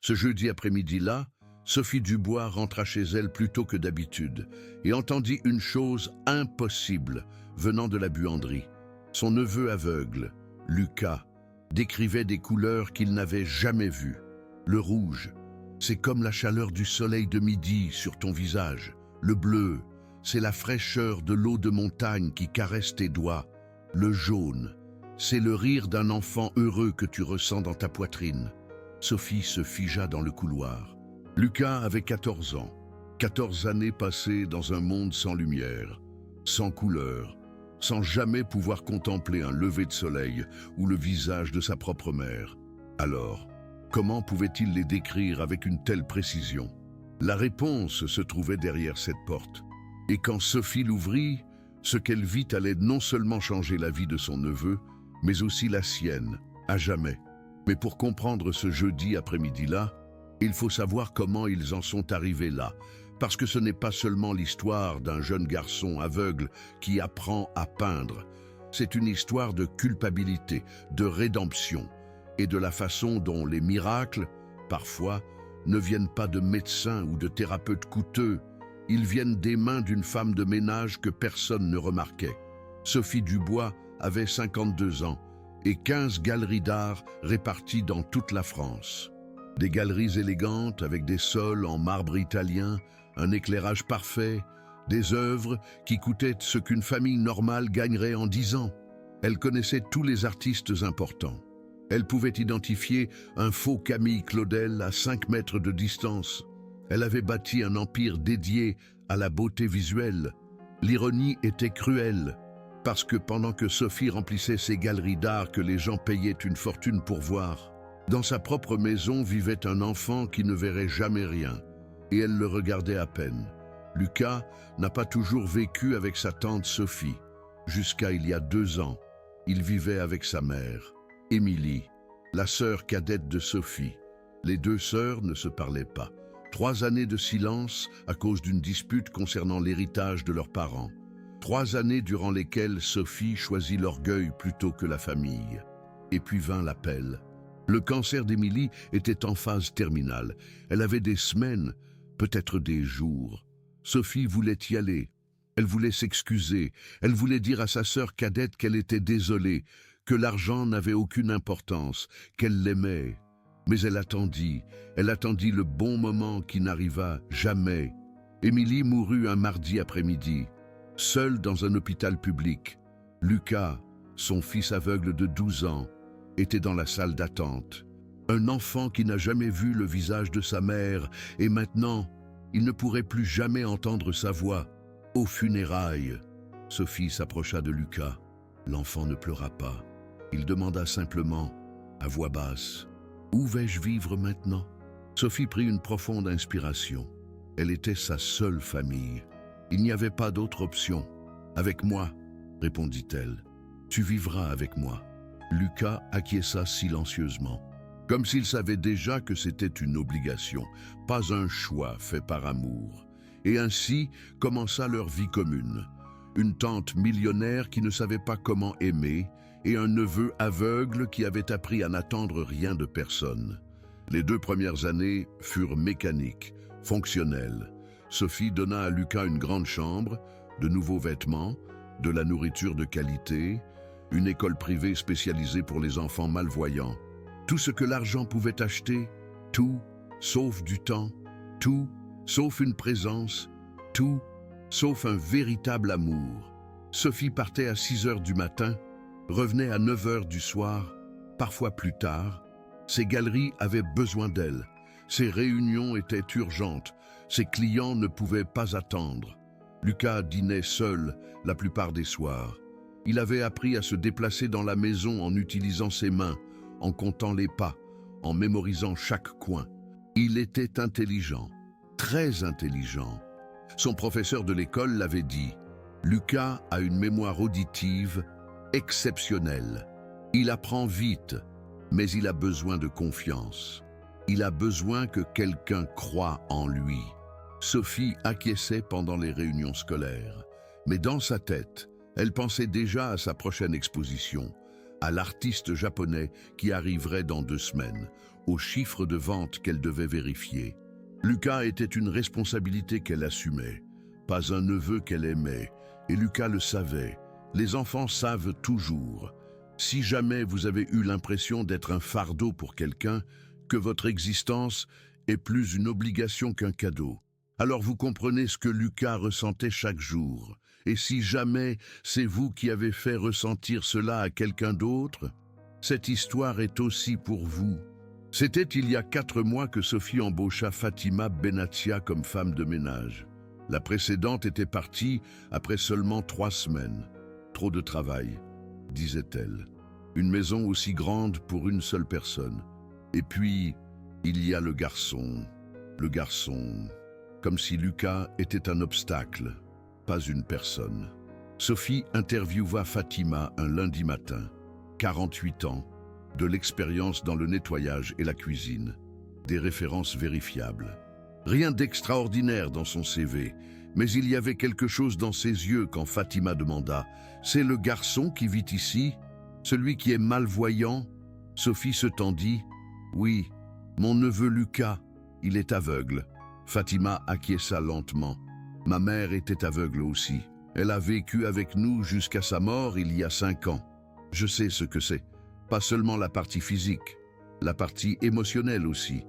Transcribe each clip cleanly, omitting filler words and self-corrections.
Ce jeudi après-midi-là, Sophie Dubois rentra chez elle plus tôt que d'habitude et entendit une chose impossible venant de la buanderie. Son neveu aveugle, Lucas, décrivait des couleurs qu'il n'avait jamais vues. Le rouge, c'est comme la chaleur du soleil de midi sur ton visage. Le bleu, c'est la fraîcheur de l'eau de montagne qui caresse tes doigts. Le jaune, c'est le rire d'un enfant heureux que tu ressens dans ta poitrine. Sophie se figea dans le couloir. Lucas avait 14 ans. 14 années passées dans un monde sans lumière, sans couleur, sans jamais pouvoir contempler un lever de soleil ou le visage de sa propre mère. Alors, comment pouvait-il les décrire avec une telle précision? La réponse se trouvait derrière cette porte. Et quand Sophie l'ouvrit, ce qu'elle vit allait non seulement changer la vie de son neveu, mais aussi la sienne, à jamais. Mais pour comprendre ce jeudi après-midi-là, il faut savoir comment ils en sont arrivés là, parce que ce n'est pas seulement l'histoire d'un jeune garçon aveugle qui apprend à peindre. C'est une histoire de culpabilité, de rédemption, et de la façon dont les miracles, parfois, ne viennent pas de médecins ou de thérapeutes coûteux. Ils viennent des mains d'une femme de ménage que personne ne remarquait. Sophie Dubois avait 52 ans et 15 galeries d'art réparties dans toute la France. Des galeries élégantes avec des sols en marbre italien, un éclairage parfait, des œuvres qui coûtaient ce qu'une famille normale gagnerait en 10 ans. Elle connaissait tous les artistes importants. Elle pouvait identifier un faux Camille Claudel à 5 mètres de distance. Elle avait bâti un empire dédié à la beauté visuelle. L'ironie était cruelle, parce que pendant que Sophie remplissait ses galeries d'art que les gens payaient une fortune pour voir, dans sa propre maison vivait un enfant qui ne verrait jamais rien, et elle le regardait à peine. Lucas n'a pas toujours vécu avec sa tante Sophie. Jusqu'à il y a 2 ans, il vivait avec sa mère, Émilie, la sœur cadette de Sophie. Les 2 sœurs ne se parlaient pas. 3 années de silence à cause d'une dispute concernant l'héritage de leurs parents. 3 années durant lesquelles Sophie choisit l'orgueil plutôt que la famille. Et puis vint l'appel. Le cancer d'Émilie était en phase terminale. Elle avait des semaines, peut-être des jours. Sophie voulait y aller. Elle voulait s'excuser. Elle voulait dire à sa sœur cadette qu'elle était désolée, que l'argent n'avait aucune importance, qu'elle l'aimait. Mais elle attendit le bon moment qui n'arriva jamais. Émilie mourut un mardi après-midi, seule dans un hôpital public. Lucas, son fils aveugle de 12 ans, était dans la salle d'attente. Un enfant qui n'a jamais vu le visage de sa mère, et maintenant, il ne pourrait plus jamais entendre sa voix. Aux funérailles, Sophie s'approcha de Lucas. L'enfant ne pleura pas. Il demanda simplement, à voix basse, « Où vais-je vivre maintenant ?» Sophie prit une profonde inspiration. Elle était sa seule famille. Il n'y avait pas d'autre option. « Avec moi, » répondit-elle. « Tu vivras avec moi. » Lucas acquiesça silencieusement, comme s'il savait déjà que c'était une obligation, pas un choix fait par amour. Et ainsi commença leur vie commune. Une tante millionnaire qui ne savait pas comment aimer et un neveu aveugle qui avait appris à n'attendre rien de personne. Les 2 premières années furent mécaniques, fonctionnelles. Sophie donna à Lucas une grande chambre, de nouveaux vêtements, de la nourriture de qualité, une école privée spécialisée pour les enfants malvoyants. Tout ce que l'argent pouvait acheter, tout, sauf du temps, tout, sauf une présence, tout, sauf un véritable amour. Sophie partait à 6 heures du matin, revenait à 9 heures du soir, parfois plus tard. Ses galeries avaient besoin d'elle. Ses réunions étaient urgentes. Ses clients ne pouvaient pas attendre. Lucas dînait seul la plupart des soirs. Il avait appris à se déplacer dans la maison en utilisant ses mains, en comptant les pas, en mémorisant chaque coin. Il était intelligent, très intelligent. Son professeur de l'école l'avait dit. Lucas a une mémoire auditive exceptionnelle. Il apprend vite, mais il a besoin de confiance. Il a besoin que quelqu'un croie en lui. Sophie acquiesçait pendant les réunions scolaires, mais dans sa tête, elle pensait déjà à sa prochaine exposition, à l'artiste japonais qui arriverait dans 2 semaines, aux chiffres de vente qu'elle devait vérifier. Lucas était une responsabilité qu'elle assumait, pas un neveu qu'elle aimait, et Lucas le savait. Les enfants savent toujours. Si jamais vous avez eu l'impression d'être un fardeau pour quelqu'un, que votre existence est plus une obligation qu'un cadeau, alors vous comprenez ce que Lucas ressentait chaque jour. Et si jamais c'est vous qui avez fait ressentir cela à quelqu'un d'autre, cette histoire est aussi pour vous. C'était il y a 4 mois que Sophie embaucha Fatima Benatia comme femme de ménage. La précédente était partie après seulement 3 semaines. Trop de travail, disait-elle. Une maison aussi grande pour une seule personne. Et puis, il y a le garçon, comme si Lucas était un obstacle, pas une personne. Sophie interviewa Fatima un lundi matin, 48 ans, de l'expérience dans le nettoyage et la cuisine, des références vérifiables. Rien d'extraordinaire dans son CV, mais il y avait quelque chose dans ses yeux quand Fatima demanda « C'est le garçon qui vit ici? Celui qui est malvoyant ?» Sophie se tendit « Oui, mon neveu Lucas, il est aveugle. » Fatima acquiesça lentement. « Ma mère était aveugle aussi. Elle a vécu avec nous jusqu'à sa mort il y a 5 ans. Je sais ce que c'est. Pas seulement la partie physique, la partie émotionnelle aussi. »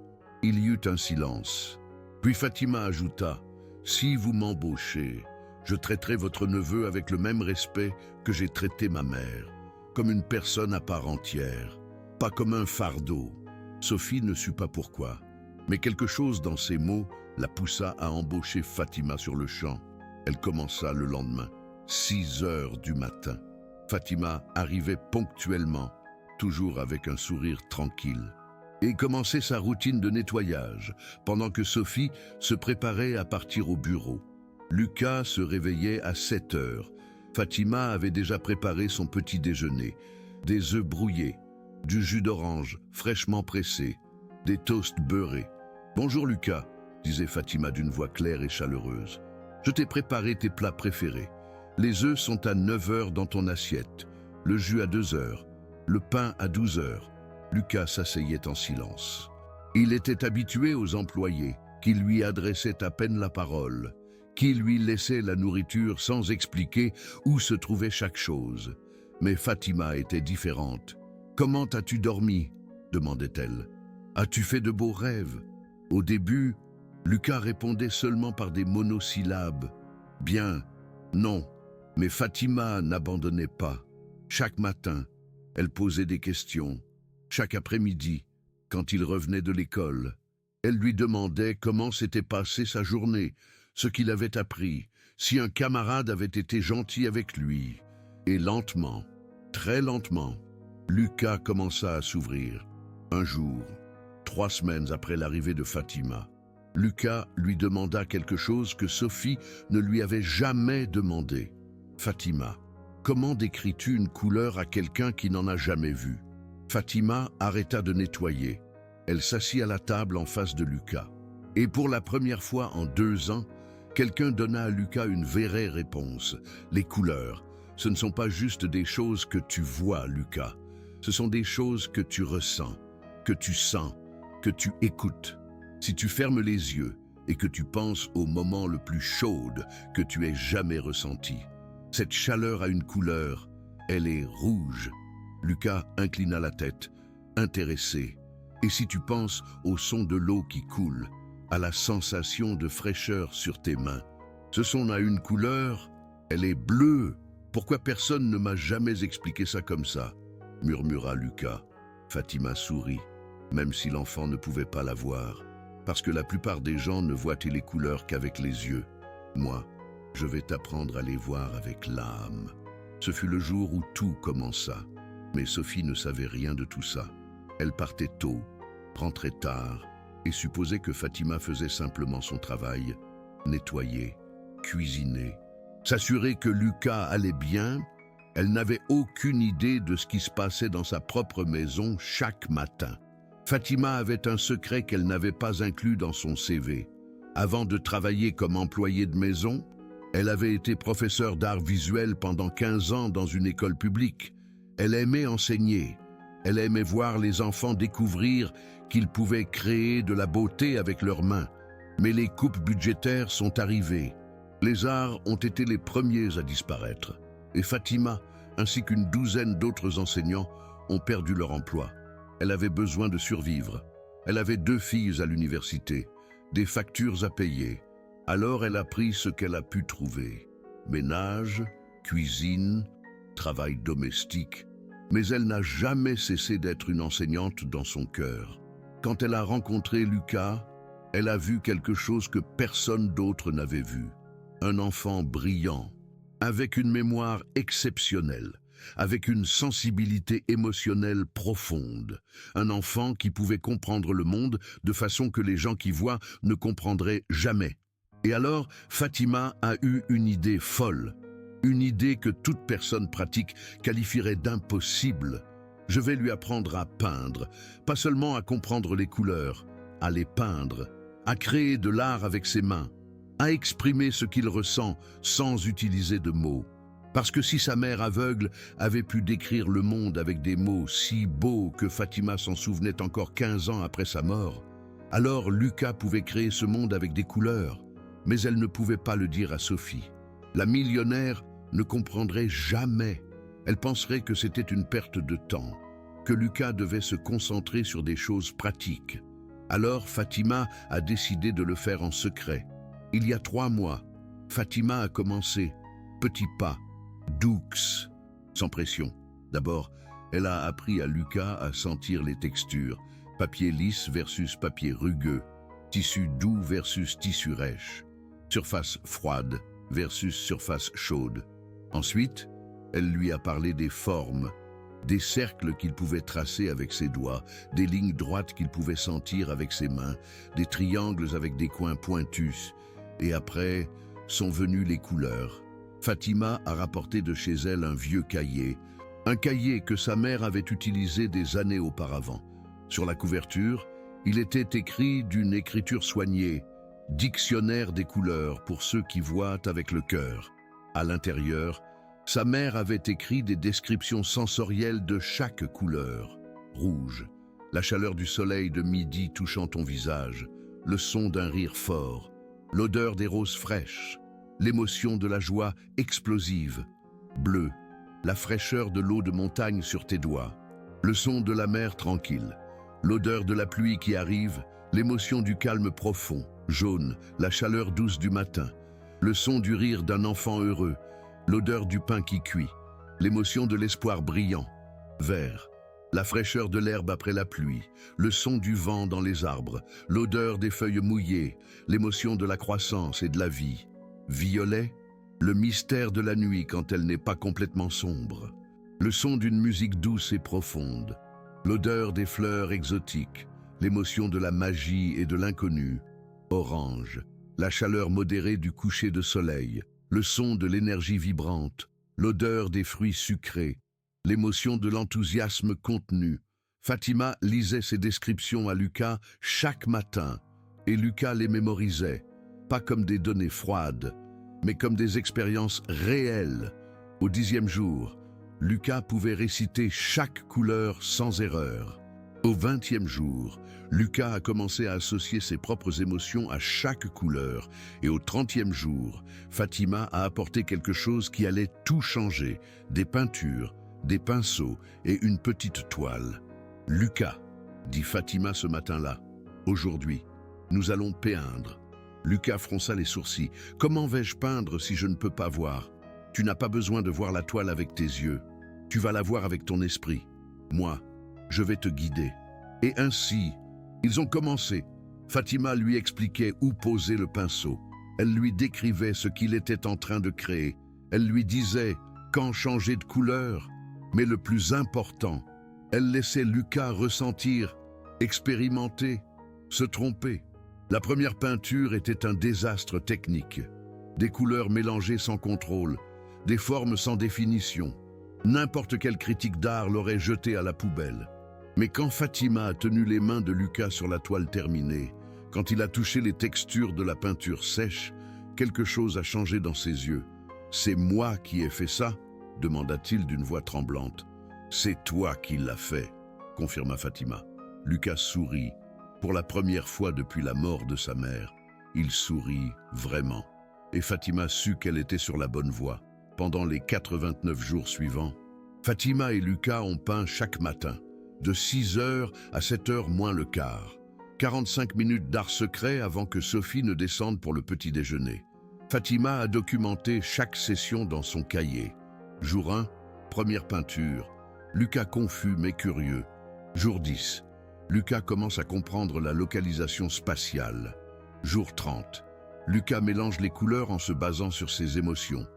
Il y eut un silence. Puis Fatima ajouta « Si vous m'embauchez, je traiterai votre neveu avec le même respect que j'ai traité ma mère, comme une personne à part entière, pas comme un fardeau. » Sophie ne sut pas pourquoi, mais quelque chose dans ces mots la poussa à embaucher Fatima sur le champ. Elle commença le lendemain, 6 heures du matin. Fatima arrivait ponctuellement, toujours avec un sourire tranquille, et commençait sa routine de nettoyage, pendant que Sophie se préparait à partir au bureau. Lucas se réveillait à 7 heures. Fatima avait déjà préparé son petit déjeuner, des œufs brouillés, du jus d'orange fraîchement pressé, des toasts beurrés. « Bonjour Lucas », disait Fatima d'une voix claire et chaleureuse. « Je t'ai préparé tes plats préférés. Les œufs sont à 9 heures dans ton assiette, le jus à 2 heures, le pain à 12 heures. » Lucas s'asseyait en silence. Il était habitué aux employés, qui lui adressaient à peine la parole, qui lui laissaient la nourriture sans expliquer où se trouvait chaque chose. Mais Fatima était différente. « Comment as-tu dormi ?» demandait-elle. « As-tu fait de beaux rêves ?» Au début, Lucas répondait seulement par des monosyllabes. « Bien, non. » Mais Fatima n'abandonnait pas. Chaque matin, elle posait des questions. Chaque après-midi, quand il revenait de l'école, elle lui demandait comment s'était passée sa journée, ce qu'il avait appris, si un camarade avait été gentil avec lui. Et lentement, très lentement, Lucas commença à s'ouvrir. Un jour, 3 semaines après l'arrivée de Fatima, Lucas lui demanda quelque chose que Sophie ne lui avait jamais demandé. « Fatima, comment décris-tu une couleur à quelqu'un qui n'en a jamais vu ?» Fatima arrêta de nettoyer. Elle s'assit à la table en face de Lucas. Et pour la première fois en 2 ans, quelqu'un donna à Lucas une vraie réponse. Les couleurs, ce ne sont pas juste des choses que tu vois, Lucas. Ce sont des choses que tu ressens, que tu sens, que tu écoutes. Si tu fermes les yeux et que tu penses au moment le plus chaud que tu aies jamais ressenti, cette chaleur a une couleur, elle est rouge. Lucas inclina la tête, intéressé. Et si tu penses au son de l'eau qui coule, à la sensation de fraîcheur sur tes mains, ce son a une couleur, elle est bleue. Pourquoi personne ne m'a jamais expliqué ça comme ça ? Murmura Lucas. Fatima sourit, même si l'enfant ne pouvait pas la voir, parce que la plupart des gens ne voient les couleurs qu'avec les yeux. Moi, je vais t'apprendre à les voir avec l'âme. Ce fut le jour où tout commença. Mais Sophie ne savait rien de tout ça. Elle partait tôt, rentrait tard, et supposait que Fatima faisait simplement son travail, nettoyer, cuisiner, s'assurer que Lucas allait bien. Elle n'avait aucune idée de ce qui se passait dans sa propre maison chaque matin. Fatima avait un secret qu'elle n'avait pas inclus dans son CV. Avant de travailler comme employée de maison, elle avait été professeure d'art visuel pendant 15 ans dans une école publique. Elle aimait enseigner. Elle aimait voir les enfants découvrir qu'ils pouvaient créer de la beauté avec leurs mains. Mais les coupes budgétaires sont arrivées. Les arts ont été les premiers à disparaître. Et Fatima, ainsi qu'une douzaine d'autres enseignants, ont perdu leur emploi. Elle avait besoin de survivre. Elle avait 2 filles à l'université, des factures à payer. Alors elle a pris ce qu'elle a pu trouver. Ménage, cuisine, travail domestique. Mais elle n'a jamais cessé d'être une enseignante dans son cœur. Quand elle a rencontré Lucas, elle a vu quelque chose que personne d'autre n'avait vu. Un enfant brillant, avec une mémoire exceptionnelle, avec une sensibilité émotionnelle profonde. Un enfant qui pouvait comprendre le monde de façon que les gens qui voient ne comprendraient jamais. Et alors, Fatima a eu une idée folle. Une idée que toute personne pratique qualifierait d'impossible. Je vais lui apprendre à peindre, pas seulement à comprendre les couleurs, à les peindre, à créer de l'art avec ses mains, à exprimer ce qu'il ressent sans utiliser de mots. Parce que si sa mère aveugle avait pu décrire le monde avec des mots si beaux que Fatima s'en souvenait encore 15 ans après sa mort, alors Lucas pouvait créer ce monde avec des couleurs, mais elle ne pouvait pas le dire à Sophie. La millionnaire ne comprendrait jamais. Elle penserait que c'était une perte de temps, que Lucas devait se concentrer sur des choses pratiques. Alors Fatima a décidé de le faire en secret. Il y a 3 mois, Fatima a commencé, petit pas, doux, sans pression. D'abord, elle a appris à Lucas à sentir les textures, papier lisse versus papier rugueux, tissu doux versus tissu rêche, surface froide versus surface chaude. Ensuite, elle lui a parlé des formes, des cercles qu'il pouvait tracer avec ses doigts, des lignes droites qu'il pouvait sentir avec ses mains, des triangles avec des coins pointus. Et après, sont venues les couleurs. Fatima a rapporté de chez elle un vieux cahier, un cahier que sa mère avait utilisé des années auparavant. Sur la couverture, il était écrit d'une écriture soignée, « Dictionnaire des couleurs pour ceux qui voient avec le cœur ». À l'intérieur, sa mère avait écrit des descriptions sensorielles de chaque couleur. Rouge, la chaleur du soleil de midi touchant ton visage, le son d'un rire fort, l'odeur des roses fraîches, l'émotion de la joie explosive. Bleu, la fraîcheur de l'eau de montagne sur tes doigts, le son de la mer tranquille, l'odeur de la pluie qui arrive, l'émotion du calme profond. Jaune, la chaleur douce du matin, le son du rire d'un enfant heureux, l'odeur du pain qui cuit, l'émotion de l'espoir brillant. Vert, la fraîcheur de l'herbe après la pluie, le son du vent dans les arbres, l'odeur des feuilles mouillées, l'émotion de la croissance et de la vie. Violet, le mystère de la nuit quand elle n'est pas complètement sombre, le son d'une musique douce et profonde, l'odeur des fleurs exotiques, l'émotion de la magie et de l'inconnu. Orange, la chaleur modérée du coucher de soleil, le son de l'énergie vibrante, l'odeur des fruits sucrés, l'émotion de l'enthousiasme contenu. Fatima lisait ces descriptions à Lucas chaque matin, et Lucas les mémorisait, pas comme des données froides, mais comme des expériences réelles. Au 10e jour, Lucas pouvait réciter chaque couleur sans erreur. Au 20e jour, Lucas a commencé à associer ses propres émotions à chaque couleur. Et au 30e jour, Fatima a apporté quelque chose qui allait tout changer. Des peintures, des pinceaux et une petite toile. « Lucas, dit Fatima ce matin-là, aujourd'hui, nous allons peindre. » Lucas fronça les sourcils. « Comment vais-je peindre si je ne peux pas voir? Tu n'as pas besoin de voir la toile avec tes yeux. Tu vas la voir avec ton esprit. Moi, je vais te guider. » Et ainsi, ils ont commencé. Fatima lui expliquait où poser le pinceau. Elle lui décrivait ce qu'il était en train de créer. Elle lui disait quand changer de couleur. Mais le plus important, elle laissait Lucas ressentir, expérimenter, se tromper. La première peinture était un désastre technique. Des couleurs mélangées sans contrôle, des formes sans définition. N'importe quel critique d'art l'aurait jeté à la poubelle. Mais quand Fatima a tenu les mains de Lucas sur la toile terminée, quand il a touché les textures de la peinture sèche, quelque chose a changé dans ses yeux. « C'est moi qui ai fait ça ?» demanda-t-il d'une voix tremblante. « C'est toi qui l'as fait, confirma Fatima. Lucas sourit. Pour la première fois depuis la mort de sa mère, il sourit vraiment. Et Fatima sut qu'elle était sur la bonne voie. Pendant les 89 jours suivants, Fatima et Lucas ont peint chaque matin, de 6 heures à 7 heures moins le quart. 45 minutes d'art secret avant que Sophie ne descende pour le petit déjeuner. Fatima a documenté chaque session dans son cahier. Jour 1, première peinture. Lucas confus mais curieux. Jour 10. Lucas commence à comprendre la localisation spatiale. Jour 30. Lucas mélange les couleurs en se basant sur ses émotions.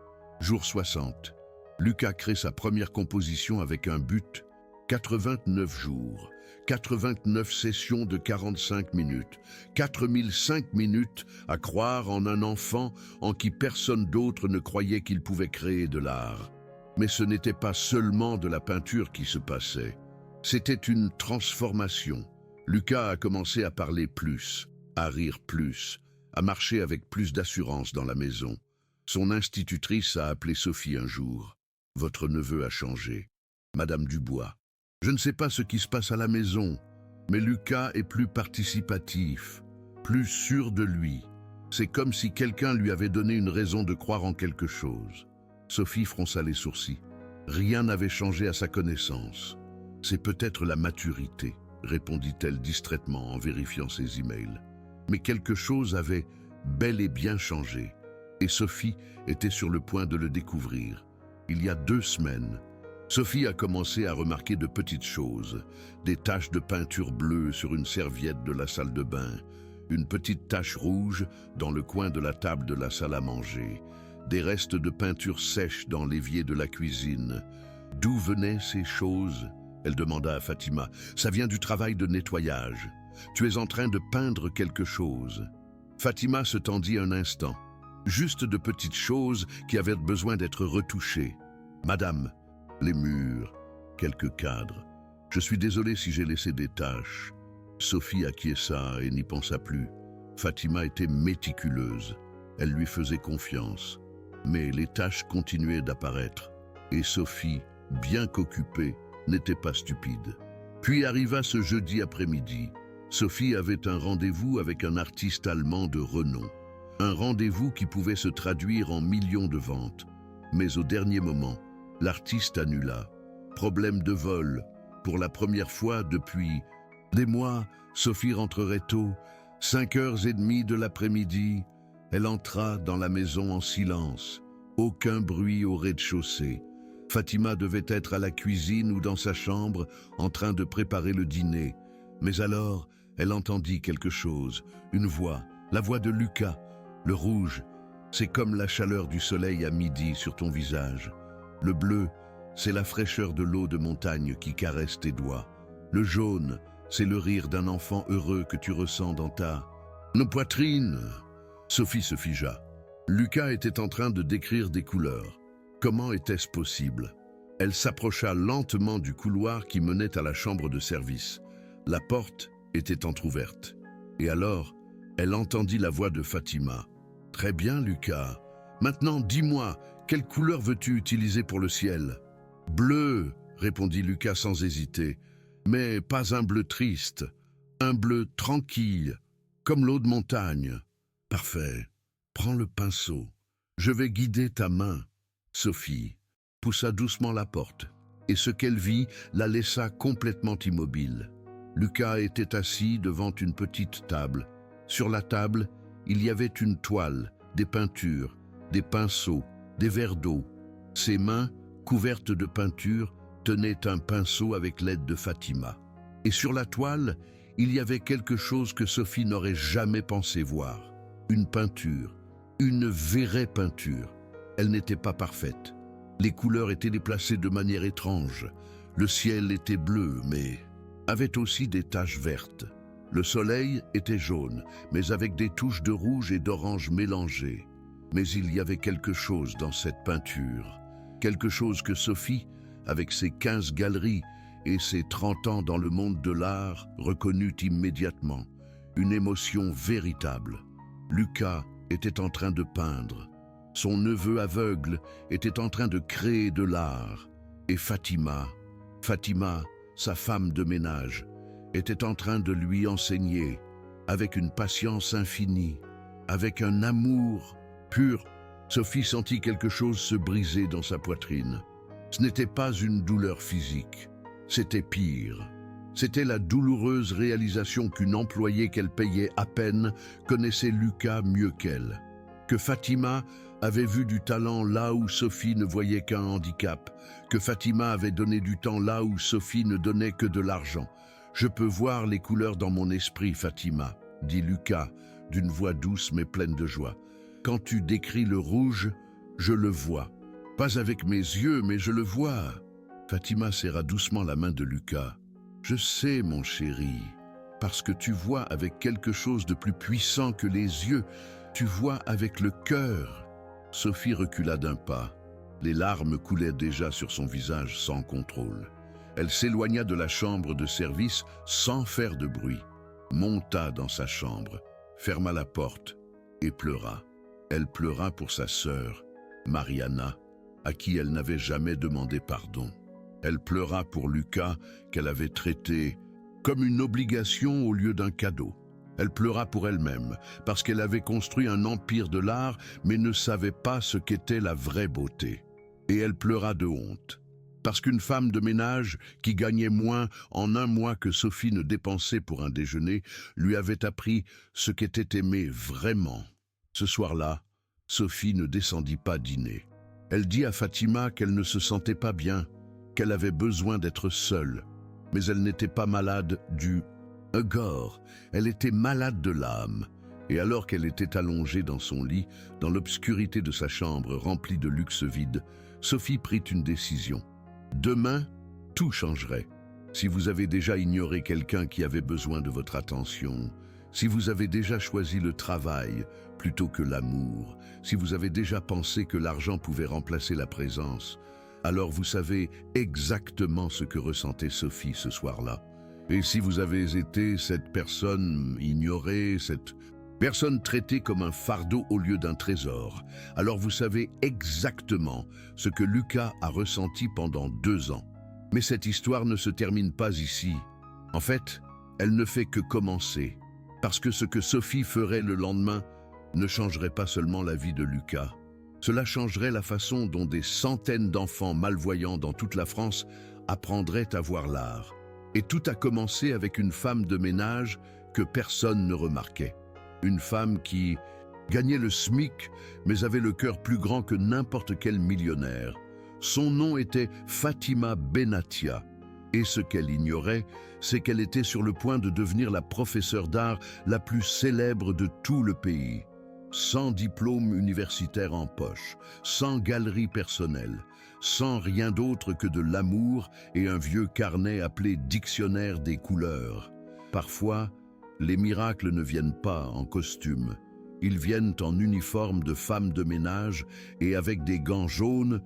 Jour 60. Lucas crée sa première composition avec un but. 89 jours. 89 sessions de 45 minutes. 4005 minutes à croire en un enfant en qui personne d'autre ne croyait qu'il pouvait créer de l'art. Mais ce n'était pas seulement de la peinture qui se passait. C'était une transformation. Lucas a commencé à parler plus, à rire plus, à marcher avec plus d'assurance dans la maison. Son institutrice a appelé Sophie un jour. « Votre neveu a changé. Madame Dubois. Je ne sais pas ce qui se passe à la maison, mais Lucas est plus participatif, plus sûr de lui. C'est comme si quelqu'un lui avait donné une raison de croire en quelque chose. » Sophie fronça les sourcils. Rien n'avait changé à sa connaissance. « C'est peut-être la maturité, » répondit-elle distraitement en vérifiant ses emails. Mais quelque chose avait bel et bien changé, et Sophie était sur le point de le découvrir. Il y a 2 semaines, Sophie a commencé à remarquer de petites choses, des taches de peinture bleue sur une serviette de la salle de bain, une petite tache rouge dans le coin de la table de la salle à manger, des restes de peinture sèche dans l'évier de la cuisine. D'où venaient ces choses ? Elle demanda à Fatima. Ça vient du travail de nettoyage. Tu es en train de peindre quelque chose. Fatima se tendit un instant. Juste de petites choses qui avaient besoin d'être retouchées. Madame, les murs, quelques cadres. Je suis désolé si j'ai laissé des taches. Sophie acquiesça et n'y pensa plus. Fatima était méticuleuse. Elle lui faisait confiance. Mais les taches continuaient d'apparaître. Et Sophie, bien qu'occupée, n'était pas stupide. Puis arriva ce jeudi après-midi. Sophie avait un rendez-vous avec un artiste allemand de renom. Un rendez-vous qui pouvait se traduire en millions de ventes. Mais au dernier moment, l'artiste annula. Problème de vol. Pour la première fois depuis des mois, Sophie rentrerait tôt. 5h30 de l'après-midi. Elle entra dans la maison en silence. Aucun bruit au rez-de-chaussée. Fatima devait être à la cuisine ou dans sa chambre en train de préparer le dîner. Mais alors, elle entendit quelque chose, une voix, la voix de Lucas. Le rouge, c'est comme la chaleur du soleil à midi sur ton visage. Le bleu, c'est la fraîcheur de l'eau de montagne qui caresse tes doigts. Le jaune, c'est le rire d'un enfant heureux que tu ressens dans ta... Nos poitrines. Sophie se figea. Lucas était en train de décrire des couleurs. Comment était-ce possible? Elle s'approcha lentement du couloir qui menait à la chambre de service. La porte était entr'ouverte. Et alors, elle entendit la voix de Fatima. « Très bien, Lucas. Maintenant, dis-moi, quelle couleur veux-tu utiliser pour le ciel ?»« Bleu, » répondit Lucas sans hésiter. « Mais pas un bleu triste. Un bleu tranquille, comme l'eau de montagne. »« Parfait. Prends le pinceau. Je vais guider ta main. » Sophie poussa doucement la porte, et ce qu'elle vit la laissa complètement immobile. Lucas était assis devant une petite table. Sur la table, il y avait une toile, des peintures, des pinceaux, des verres d'eau. Ses mains, couvertes de peinture, tenaient un pinceau avec l'aide de Fatima. Et sur la toile, il y avait quelque chose que Sophie n'aurait jamais pensé voir. Une peinture, une vraie peinture. Elle n'était pas parfaite. Les couleurs étaient déplacées de manière étrange. Le ciel était bleu, mais avait aussi des taches vertes. Le soleil était jaune, mais avec des touches de rouge et d'orange mélangées. Mais il y avait quelque chose dans cette peinture. Quelque chose que Sophie, avec ses 15 galeries et ses 30 ans dans le monde de l'art, reconnut immédiatement. Une émotion véritable. Lucas était en train de peindre. Son neveu aveugle était en train de créer de l'art. Et Fatima Fatima, sa femme de ménage, était en train de lui enseigner, avec une patience infinie, avec un amour pur. Sophie sentit quelque chose se briser dans sa poitrine. Ce n'était pas une douleur physique, c'était pire. C'était la douloureuse réalisation qu'une employée qu'elle payait à peine connaissait Lucas mieux qu'elle. Que Fatima avait vu du talent là où Sophie ne voyait qu'un handicap. Que Fatima avait donné du temps là où Sophie ne donnait que de l'argent. « Je peux voir les couleurs dans mon esprit, Fatima », dit Lucas, d'une voix douce mais pleine de joie. « Quand tu décris le rouge, je le vois. Pas avec mes yeux, mais je le vois. » Fatima serra doucement la main de Lucas. « Je sais, mon chéri, parce que tu vois avec quelque chose de plus puissant que les yeux, tu vois avec le cœur. » Sophie recula d'un pas. Les larmes coulaient déjà sur son visage sans contrôle. Elle s'éloigna de la chambre de service sans faire de bruit, monta dans sa chambre, ferma la porte et pleura. Elle pleura pour sa sœur, Mariana, à qui elle n'avait jamais demandé pardon. Elle pleura pour Lucas, qu'elle avait traité comme une obligation au lieu d'un cadeau. Elle pleura pour elle-même, parce qu'elle avait construit un empire de l'art, mais ne savait pas ce qu'était la vraie beauté. Et elle pleura de honte, parce qu'une femme de ménage qui gagnait moins en un mois que Sophie ne dépensait pour un déjeuner lui avait appris ce qu'était aimer vraiment. Ce soir-là, Sophie ne descendit pas dîner. Elle dit à Fatima qu'elle ne se sentait pas bien, qu'elle avait besoin d'être seule, mais elle n'était pas malade du gore, elle était malade de l'âme. Et alors qu'elle était allongée dans son lit, dans l'obscurité de sa chambre remplie de luxe vide, Sophie prit une décision. Demain, tout changerait. Si vous avez déjà ignoré quelqu'un qui avait besoin de votre attention, si vous avez déjà choisi le travail plutôt que l'amour, si vous avez déjà pensé que l'argent pouvait remplacer la présence, alors vous savez exactement ce que ressentait Sophie ce soir-là. Et si vous avez été cette personne ignorée, cette personne traitée comme un fardeau au lieu d'un trésor, alors vous savez exactement ce que Lucas a ressenti pendant 2 ans. Mais cette histoire ne se termine pas ici. En fait, elle ne fait que commencer. Parce que ce que Sophie ferait le lendemain ne changerait pas seulement la vie de Lucas. Cela changerait la façon dont des centaines d'enfants malvoyants dans toute la France apprendraient à voir l'art. Et tout a commencé avec une femme de ménage que personne ne remarquait. Une femme qui gagnait le SMIC, mais avait le cœur plus grand que n'importe quel millionnaire. Son nom était Fatima Benatia. Et ce qu'elle ignorait, c'est qu'elle était sur le point de devenir la professeure d'art la plus célèbre de tout le pays. Sans diplôme universitaire en poche, sans galerie personnelle, sans rien d'autre que de l'amour et un vieux carnet appelé Dictionnaire des couleurs. Parfois, les miracles ne viennent pas en costume. Ils viennent en uniforme de femme de ménage et avec des gants jaunes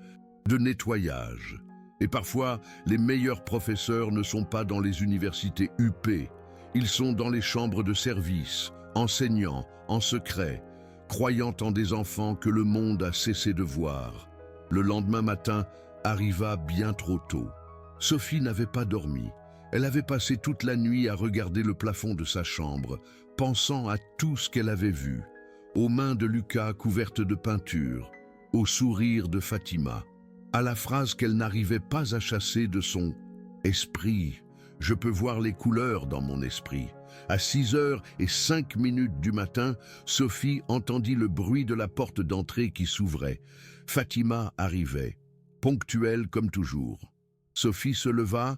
de nettoyage. Et parfois, les meilleurs professeurs ne sont pas dans les universités huppées. Ils sont dans les chambres de service, enseignant, en secret, croyant en des enfants que le monde a cessé de voir. Le lendemain matin arriva bien trop tôt. Sophie n'avait pas dormi. Elle avait passé toute la nuit à regarder le plafond de sa chambre, pensant à tout ce qu'elle avait vu, aux mains de Lucas couvertes de peinture, au sourire de Fatima, à la phrase qu'elle n'arrivait pas à chasser de son esprit. « Je peux voir les couleurs dans mon esprit ». À 6h05 du matin, Sophie entendit le bruit de la porte d'entrée qui s'ouvrait. Fatima arrivait, ponctuelle comme toujours. Sophie se leva,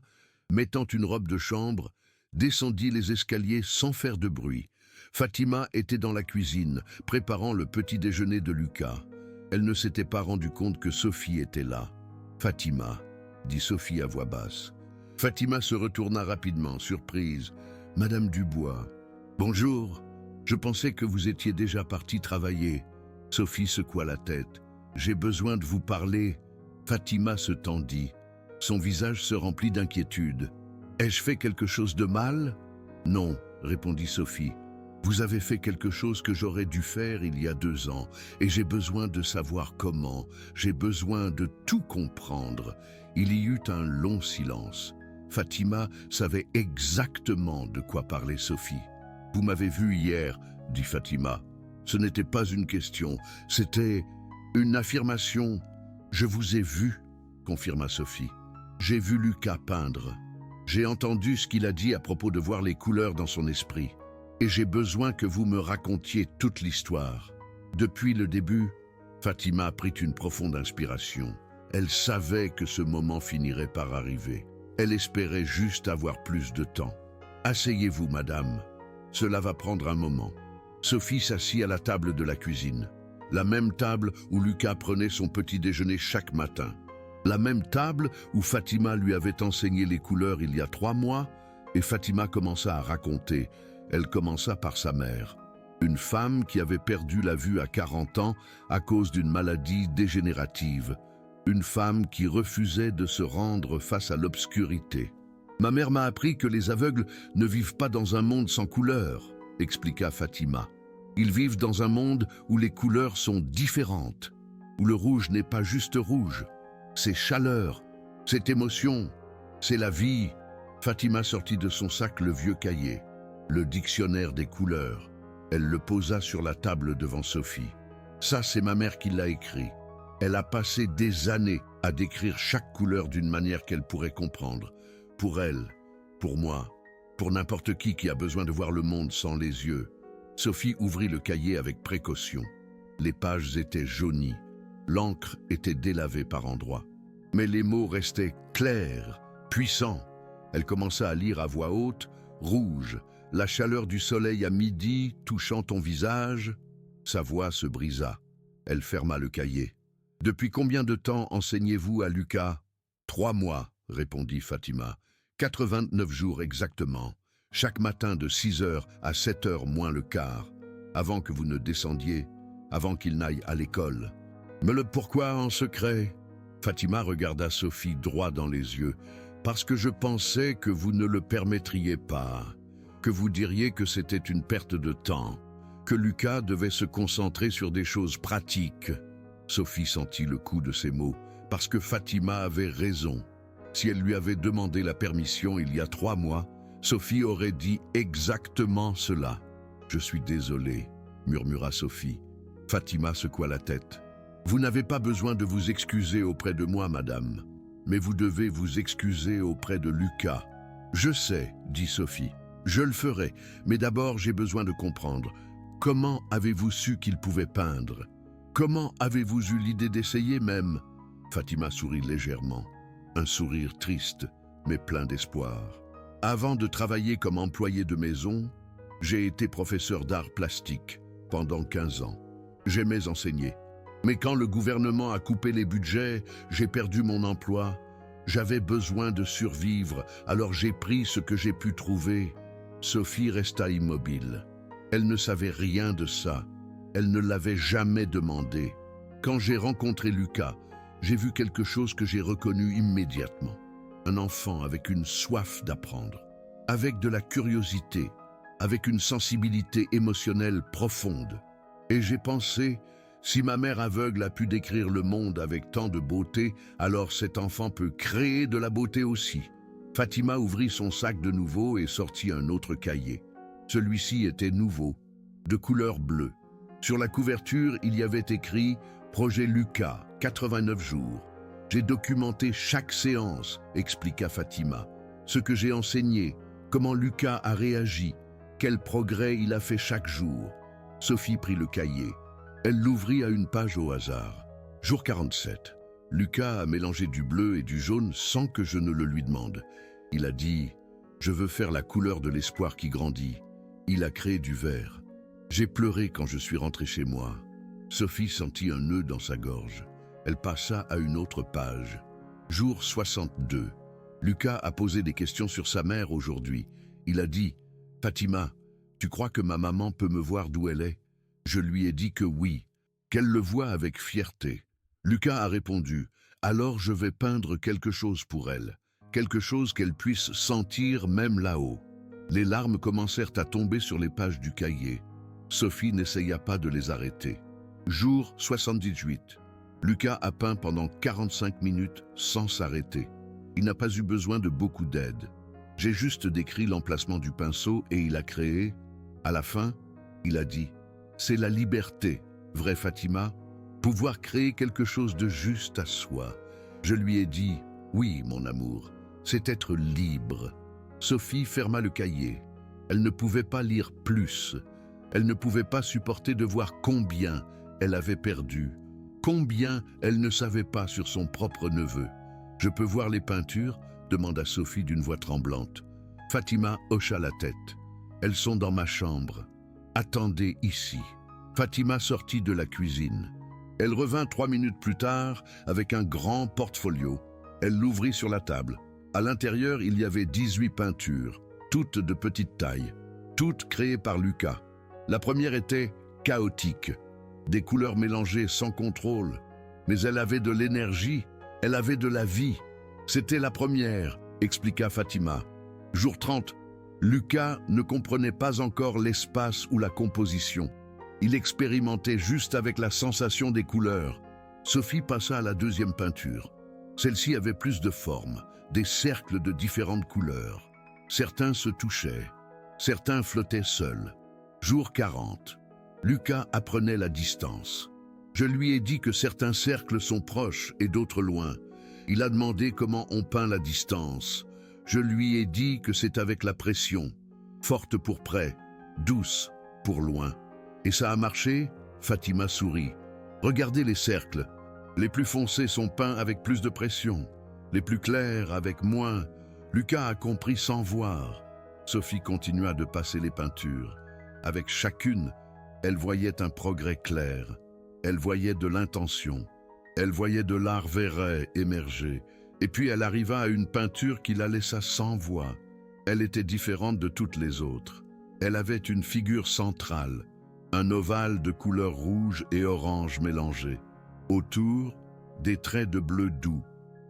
mettant une robe de chambre, descendit les escaliers sans faire de bruit. Fatima était dans la cuisine, préparant le petit déjeuner de Lucas. Elle ne s'était pas rendue compte que Sophie était là. « Fatima », dit Sophie à voix basse. Fatima se retourna rapidement, surprise. « Madame Dubois. »« Bonjour. Je pensais que vous étiez déjà partie travailler. » Sophie secoua la tête. « J'ai besoin de vous parler. » Fatima se tendit. Son visage se remplit d'inquiétude. « Ai-je fait quelque chose de mal ?»« Non, » répondit Sophie. « Vous avez fait quelque chose que j'aurais dû faire il y a 2 ans, et j'ai besoin de savoir comment, j'ai besoin de tout comprendre. » Il y eut un long silence. Fatima savait exactement de quoi parlait Sophie. « Vous m'avez vu hier, » dit Fatima. « Ce n'était pas une question, c'était une affirmation. »« Je vous ai vu, » confirma Sophie. « J'ai vu Lucas peindre. J'ai entendu ce qu'il a dit à propos de voir les couleurs dans son esprit. Et j'ai besoin que vous me racontiez toute l'histoire. » Depuis le début, Fatima prit une profonde inspiration. Elle savait que ce moment finirait par arriver. Elle espérait juste avoir plus de temps. « Asseyez-vous, madame. Cela va prendre un moment. » Sophie s'assit à la table de la cuisine. La même table où Lucas prenait son petit déjeuner chaque matin. La même table où Fatima lui avait enseigné les couleurs il y a 3 mois, et Fatima commença à raconter. Elle commença par sa mère. Une femme qui avait perdu la vue à 40 ans à cause d'une maladie dégénérative. Une femme qui refusait de se rendre face à l'obscurité. « Ma mère m'a appris que les aveugles ne vivent pas dans un monde sans couleurs, » expliqua Fatima. « Ils vivent dans un monde où les couleurs sont différentes, où le rouge n'est pas juste rouge. C'est chaleur, c'est émotion, c'est la vie. » Fatima sortit de son sac le vieux cahier, le dictionnaire des couleurs. Elle le posa sur la table devant Sophie. « Ça, c'est ma mère qui l'a écrit. Elle a passé des années à décrire chaque couleur d'une manière qu'elle pourrait comprendre. Pour elle, pour moi, pour n'importe qui a besoin de voir le monde sans les yeux. » Sophie ouvrit le cahier avec précaution. Les pages étaient jaunies. L'encre était délavée par endroits. Mais les mots restaient clairs, puissants. Elle commença à lire à voix haute. « Rouge, la chaleur du soleil à midi touchant ton visage. » Sa voix se brisa. Elle ferma le cahier. « Depuis combien de temps enseignez-vous à Lucas ?»« 3 mois, » répondit Fatima. « 89 jours exactement. Chaque matin de 6h à 7h moins le quart. Avant que vous ne descendiez, avant qu'il n'aille à l'école. » « Mais le pourquoi en secret ?» Fatima regarda Sophie droit dans les yeux. « Parce que je pensais que vous ne le permettriez pas, que vous diriez que c'était une perte de temps, que Lucas devait se concentrer sur des choses pratiques. » Sophie sentit le coup de ces mots, parce que Fatima avait raison. Si elle lui avait demandé la permission il y a 3 mois, Sophie aurait dit exactement cela. « Je suis désolée, » murmura Sophie. Fatima secoua la tête. « Vous n'avez pas besoin de vous excuser auprès de moi, madame, mais vous devez vous excuser auprès de Lucas. »« Je sais, » dit Sophie. « Je le ferai, mais d'abord j'ai besoin de comprendre. Comment avez-vous su qu'il pouvait peindre? Comment avez-vous eu l'idée d'essayer même ?» Fatima sourit légèrement, un sourire triste, mais plein d'espoir. « Avant de travailler comme employé de maison, j'ai été professeur d'art plastique pendant 15 ans. J'aimais enseigner. Mais quand le gouvernement a coupé les budgets, j'ai perdu mon emploi. J'avais besoin de survivre, alors j'ai pris ce que j'ai pu trouver. » Sophie resta immobile. Elle ne savait rien de ça. Elle ne l'avait jamais demandé. Quand j'ai rencontré Lucas, j'ai vu quelque chose que j'ai reconnu immédiatement. Un enfant avec une soif d'apprendre, avec de la curiosité, avec une sensibilité émotionnelle profonde. Et j'ai pensé, si ma mère aveugle a pu décrire le monde avec tant de beauté, alors cet enfant peut créer de la beauté aussi. Fatima ouvrit son sac de nouveau et sortit un autre cahier. Celui-ci était nouveau, de couleur bleue. Sur la couverture, il y avait écrit « Projet Lucas, 89 jours ». J'ai documenté chaque séance, expliqua Fatima. Ce que j'ai enseigné, comment Lucas a réagi, quel progrès il a fait chaque jour. Sophie prit le cahier. Elle l'ouvrit à une page au hasard. Jour 47. Lucas a mélangé du bleu et du jaune sans que je ne le lui demande. Il a dit « Je veux faire la couleur de l'espoir qui grandit ». Il a créé du vert. J'ai pleuré quand je suis rentré chez moi. Sophie sentit un nœud dans sa gorge. Elle passa à une autre page. Jour 62. Lucas a posé des questions sur sa mère aujourd'hui. Il a dit « Fatima, tu crois que ma maman peut me voir d'où elle est ?» Je lui ai dit que oui, qu'elle le voit avec fierté. Lucas a répondu « Alors je vais peindre quelque chose pour elle, quelque chose qu'elle puisse sentir même là-haut. » Les larmes commencèrent à tomber sur les pages du cahier. Sophie n'essaya pas de les arrêter. Jour 78. Lucas a peint pendant 45 minutes sans s'arrêter. Il n'a pas eu besoin de beaucoup d'aide. J'ai juste décrit l'emplacement du pinceau et il a créé. À la fin, il a dit « C'est la liberté, vraie Fatima, pouvoir créer quelque chose de juste à soi. » Je lui ai dit « Oui, mon amour, c'est être libre. » Sophie ferma le cahier. Elle ne pouvait pas lire plus. Elle ne pouvait pas supporter de voir combien elle avait perdu. Combien elle ne savait pas sur son propre neveu. « Je peux voir les peintures ?» demanda Sophie d'une voix tremblante. Fatima hocha la tête. « Elles sont dans ma chambre. Attendez ici. » Fatima sortit de la cuisine. Elle revint 3 minutes plus tard avec un grand portfolio. Elle l'ouvrit sur la table. À l'intérieur, il y avait 18 peintures, toutes de petite taille, toutes créées par Lucas. La première était chaotique, des couleurs mélangées sans contrôle. Mais elle avait de l'énergie, elle avait de la vie. C'était la première, expliqua Fatima. Jour 30, Lucas ne comprenait pas encore l'espace ou la composition. Il expérimentait juste avec la sensation des couleurs. Sophie passa à la deuxième peinture. Celle-ci avait plus de forme, des cercles de différentes couleurs. Certains se touchaient, certains flottaient seuls. Jour 40. Lucas apprenait la distance. Je lui ai dit que certains cercles sont proches et d'autres loin. Il a demandé comment on peint la distance. Je lui ai dit que c'est avec la pression, forte pour près, douce pour loin. Et ça a marché? Fatima sourit. Regardez les cercles. Les plus foncés sont peints avec plus de pression, les plus clairs avec moins. Lucas a compris sans voir. Sophie continua de passer les peintures. Avec chacune, elle voyait un progrès clair. Elle voyait de l'intention. Elle voyait de l'art vrai émerger. Et puis elle arriva à une peinture qui la laissa sans voix. Elle était différente de toutes les autres. Elle avait une figure centrale, un ovale de couleur rouge et orange mélangées. Autour, des traits de bleu doux.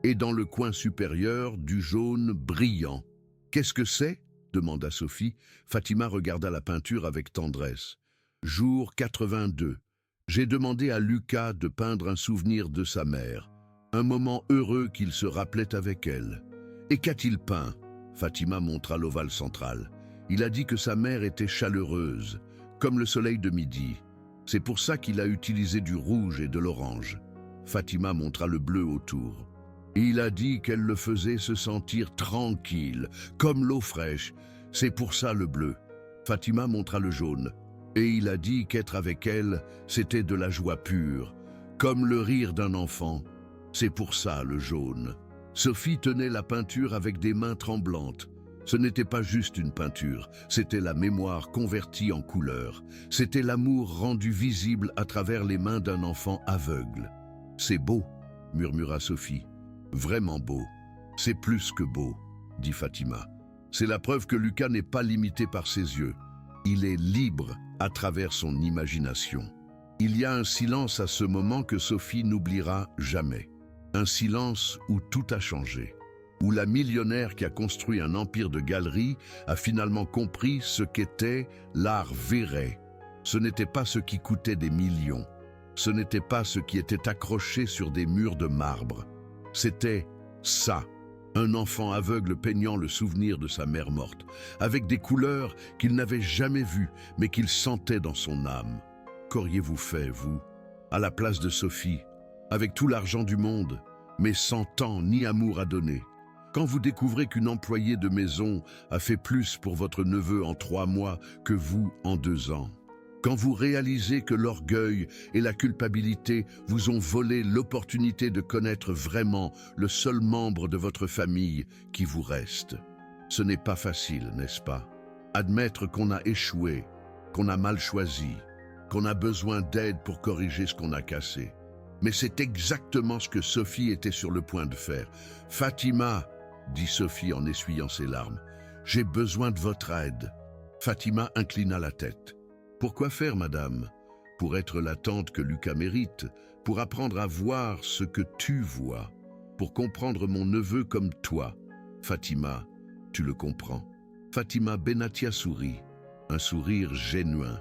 Et dans le coin supérieur, du jaune brillant. « Qu'est-ce que c'est ?» demanda Sophie. Fatima regarda la peinture avec tendresse. Jour 82. J'ai demandé à Lucas de peindre un souvenir de sa mère, un moment heureux qu'il se rappelait avec elle. Et qu'a-t-il peint? Fatima montra l'ovale central. Il a dit que sa mère était chaleureuse, comme le soleil de midi. C'est pour ça qu'il a utilisé du rouge et de l'orange. Fatima montra le bleu autour. Et il a dit qu'elle le faisait se sentir tranquille, comme l'eau fraîche. C'est pour ça le bleu. Fatima montra le jaune. Et il a dit qu'être avec elle, c'était de la joie pure, comme le rire d'un enfant. C'est pour ça le jaune. Sophie tenait la peinture avec des mains tremblantes. Ce n'était pas juste une peinture, c'était la mémoire convertie en couleur. C'était l'amour rendu visible à travers les mains d'un enfant aveugle. « C'est beau », murmura Sophie. « Vraiment beau. C'est plus que beau », dit Fatima. C'est la preuve que Lucas n'est pas limité par ses yeux. Il est libre à travers son imagination. Il y a un silence à ce moment que Sophie n'oubliera jamais. Un silence où tout a changé. Où la millionnaire qui a construit un empire de galeries a finalement compris ce qu'était l'art vrai. Ce n'était pas ce qui coûtait des millions. Ce n'était pas ce qui était accroché sur des murs de marbre. C'était ça, un enfant aveugle peignant le souvenir de sa mère morte, avec des couleurs qu'il n'avait jamais vues, mais qu'il sentait dans son âme. Qu'auriez-vous fait, vous, à la place de Sophie, avec tout l'argent du monde, mais sans temps ni amour à donner? Quand vous découvrez qu'une employée de maison a fait plus pour votre neveu en 3 mois que vous en 2 ans. Quand vous réalisez que l'orgueil et la culpabilité vous ont volé l'opportunité de connaître vraiment le seul membre de votre famille qui vous reste. Ce n'est pas facile, n'est-ce pas? Admettre qu'on a échoué, qu'on a mal choisi, qu'on a besoin d'aide pour corriger ce qu'on a cassé. Mais c'est exactement ce que Sophie était sur le point de faire. « Fatima !» dit Sophie en essuyant ses larmes. « J'ai besoin de votre aide. » Fatima inclina la tête. « Pourquoi faire, madame? Pour être la tante que Lucas mérite, pour apprendre à voir ce que tu vois, pour comprendre mon neveu comme toi. Fatima, tu le comprends. » Fatima Benatia sourit, un sourire génuin.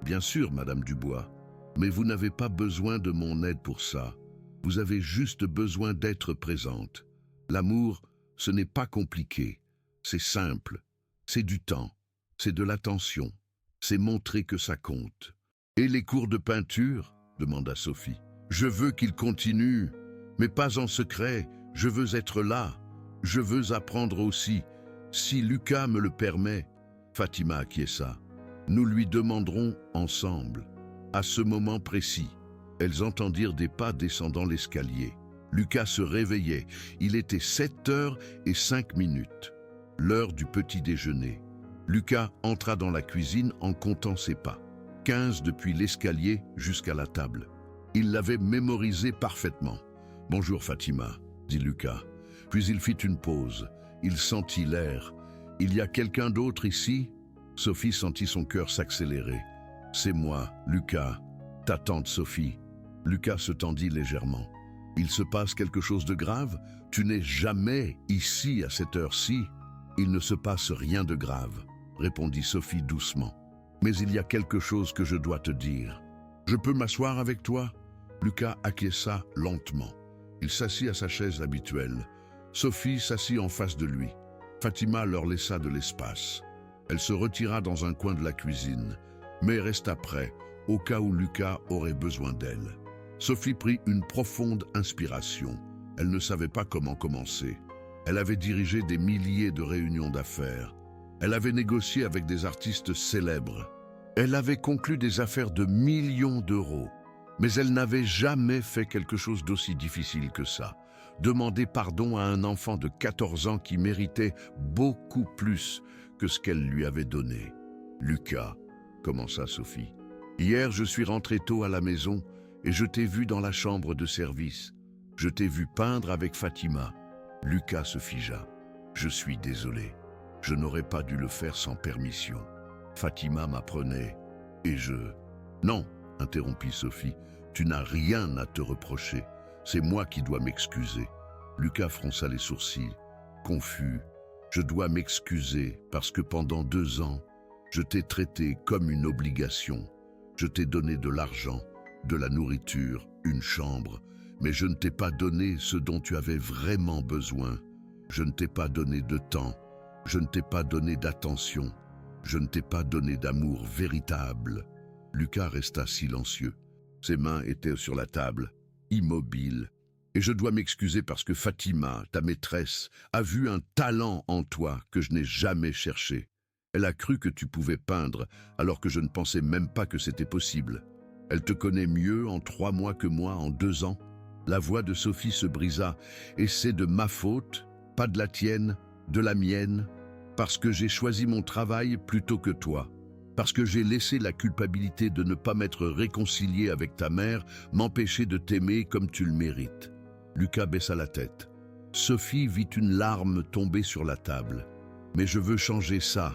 Bien sûr, Madame Dubois, mais vous n'avez pas besoin de mon aide pour ça. Vous avez juste besoin d'être présente. L'amour, ce n'est pas compliqué. C'est simple. C'est du temps. C'est de l'attention. C'est montrer que ça compte. Et les cours de peinture? Demanda Sophie. Je veux qu'ils continuent, mais pas en secret. Je veux être là. Je veux apprendre aussi. Si Lucas me le permet, Fatima acquiesça. Nous lui demanderons ensemble. À ce moment précis, elles entendirent des pas descendant l'escalier. Lucas se réveillait. Il était 7h05, l'heure du petit déjeuner. Lucas entra dans la cuisine en comptant ses pas. 15 depuis l'escalier jusqu'à la table. Il l'avait mémorisé parfaitement. « Bonjour Fatima », dit Lucas. Puis il fit une pause. Il sentit l'air. « Il y a quelqu'un d'autre ici ?» Sophie sentit son cœur s'accélérer. « C'est moi, Lucas, ta tante Sophie. » Lucas se tendit légèrement. « Il se passe quelque chose de grave? Tu n'es jamais ici à cette heure-ci. » « Il ne se passe rien de grave, » répondit Sophie doucement. « Mais il y a quelque chose que je dois te dire. Je peux m'asseoir avec toi ?» Lucas acquiesça lentement. Il s'assit à sa chaise habituelle. Sophie s'assit en face de lui. Fatima leur laissa de l'espace. Elle se retira dans un coin de la cuisine, mais resta près, au cas où Lucas aurait besoin d'elle. Sophie prit une profonde inspiration. Elle ne savait pas comment commencer. Elle avait dirigé des milliers de réunions d'affaires. Elle avait négocié avec des artistes célèbres. Elle avait conclu des affaires de millions d'euros. Mais elle n'avait jamais fait quelque chose d'aussi difficile que ça. Demander pardon à un enfant de 14 ans qui méritait beaucoup plus que ce qu'elle lui avait donné. « Lucas, » commença Sophie, « hier je suis rentré tôt à la maison et je t'ai vu dans la chambre de service. Je t'ai vu peindre avec Fatima. » Lucas se figea. « Je suis désolé. Je n'aurais pas dû le faire sans permission. Fatima m'apprenait et je... » « Non, » interrompit Sophie, « tu n'as rien à te reprocher. C'est moi qui dois m'excuser. » Lucas fronça les sourcils, confus. « Je dois m'excuser parce que pendant 2 ans, je t'ai traité comme une obligation. Je t'ai donné de l'argent, de la nourriture, une chambre, mais je ne t'ai pas donné ce dont tu avais vraiment besoin. Je ne t'ai pas donné de temps, je ne t'ai pas donné d'attention, je ne t'ai pas donné d'amour véritable. » Lucas resta silencieux. Ses mains étaient sur la table, immobiles. « Et je dois m'excuser parce que Fatima, ta maîtresse, a vu un talent en toi que je n'ai jamais cherché. Elle a cru que tu pouvais peindre, alors que je ne pensais même pas que c'était possible. Elle te connaît mieux en 3 mois que moi en 2 ans. » La voix de Sophie se brisa. « Et c'est de ma faute, pas de la tienne, de la mienne, parce que j'ai choisi mon travail plutôt que toi. Parce que j'ai laissé la culpabilité de ne pas m'être réconcilié avec ta mère m'empêcher de t'aimer comme tu le mérites. » Lucas baissa la tête. Sophie vit une larme tomber sur la table. « Mais je veux changer ça, »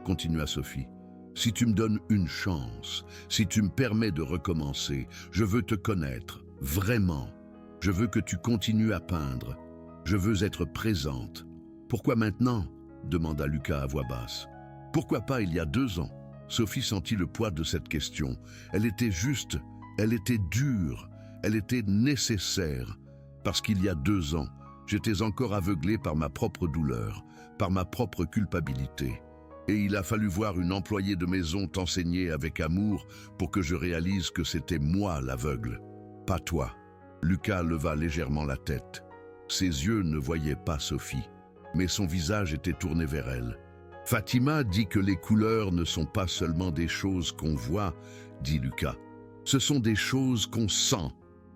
continua Sophie. « Si tu me donnes une chance, si tu me permets de recommencer, je veux te connaître, vraiment. Je veux que tu continues à peindre. Je veux être présente. »« Pourquoi maintenant ?» demanda Lucas à voix basse. « Pourquoi pas il y a 2 ans ?» Sophie sentit le poids de cette question. Elle était juste, elle était dure, elle était nécessaire. Parce qu'il y a 2 ans, j'étais encore aveuglée par ma propre douleur, par ma propre culpabilité. Et il a fallu voir une employée de maison t'enseigner avec amour pour que je réalise que c'était moi l'aveugle, pas toi. » Lucas leva légèrement la tête. Ses yeux ne voyaient pas Sophie, mais son visage était tourné vers elle. « Fatima dit que les couleurs ne sont pas seulement des choses qu'on voit, » dit Lucas. « Ce sont des choses qu'on sent,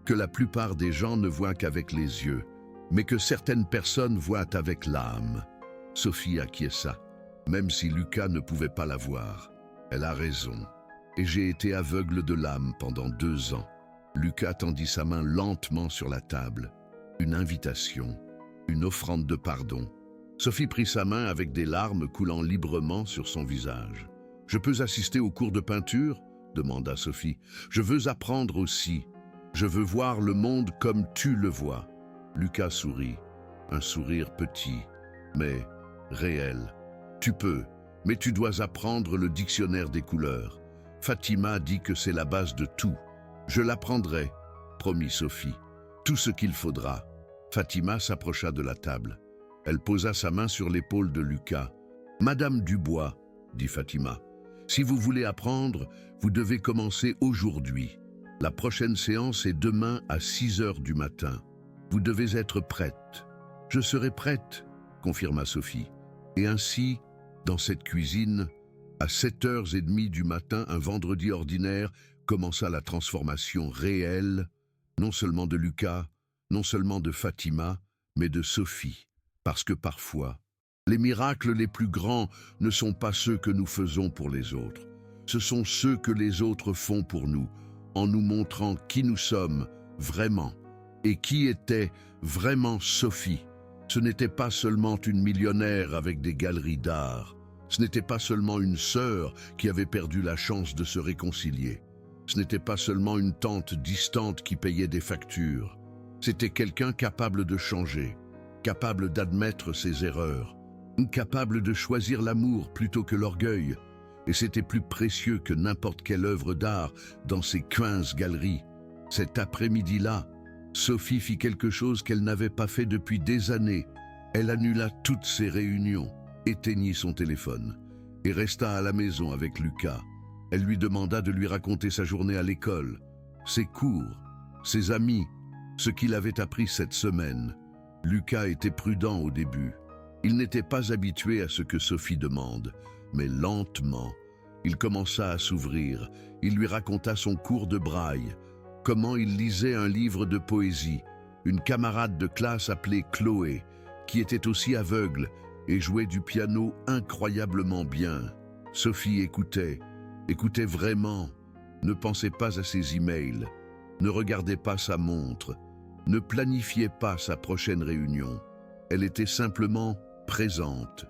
que la plupart des gens ne voient qu'avec les yeux, mais que certaines personnes voient avec l'âme. » Sophie acquiesça, même si Lucas ne pouvait pas la voir. « Elle a raison, et j'ai été aveugle de l'âme pendant 2 ans. » Lucas tendit sa main lentement sur la table. Une invitation, une offrande de pardon. Sophie prit sa main avec des larmes coulant librement sur son visage. « Je peux assister au cours de peinture ?» demanda Sophie. « Je veux apprendre aussi. Je veux voir le monde comme tu le vois. » Lucas sourit, un sourire petit, mais réel. « Tu peux, Mais tu dois apprendre le dictionnaire des couleurs. Fatima dit que c'est la base de tout. Je l'apprendrai, promit Sophie. Tout ce qu'il faudra. Fatima s'approcha de la table. Elle posa sa main sur l'épaule de Lucas. Madame Dubois, dit Fatima, si vous voulez apprendre, vous devez commencer aujourd'hui. La prochaine séance est demain à 6 heures du matin. Vous devez être prête. Je serai prête, confirma Sophie. Et ainsi, dans cette cuisine, à 7h30 du matin, un vendredi ordinaire, commença la transformation réelle, non seulement de Lucas, non seulement de Fatima, mais de Sophie. Parce que parfois, les miracles les plus grands ne sont pas ceux que nous faisons pour les autres. Ce sont ceux que les autres font pour nous, en nous montrant qui nous sommes vraiment et qui était vraiment Sophie. Ce n'était pas seulement une millionnaire avec des galeries d'art. Ce n'était pas seulement une sœur qui avait perdu la chance de se réconcilier. Ce n'était pas seulement une tante distante qui payait des factures. C'était quelqu'un capable de changer, capable d'admettre ses erreurs, capable de choisir l'amour plutôt que l'orgueil. Et c'était plus précieux que n'importe quelle œuvre d'art dans ces 15 galeries. Cet après-midi-là, Sophie fit quelque chose qu'elle n'avait pas fait depuis des années. Elle annula toutes ses réunions, éteignit son téléphone et resta à la maison avec Lucas. Elle lui demanda de lui raconter sa journée à l'école, ses cours, ses amis, ce qu'il avait appris cette semaine. Lucas était prudent au début. Il n'était pas habitué à ce que Sophie demande, mais lentement, il commença à s'ouvrir. Il lui raconta son cours de braille, comment il lisait un livre de poésie, une camarade de classe appelée Chloé, qui était aussi aveugle et jouait du piano incroyablement bien. Sophie écoutait vraiment, ne pensait pas à ses emails, ne regardait pas sa montre, ne planifiait pas sa prochaine réunion. Elle était simplement présente.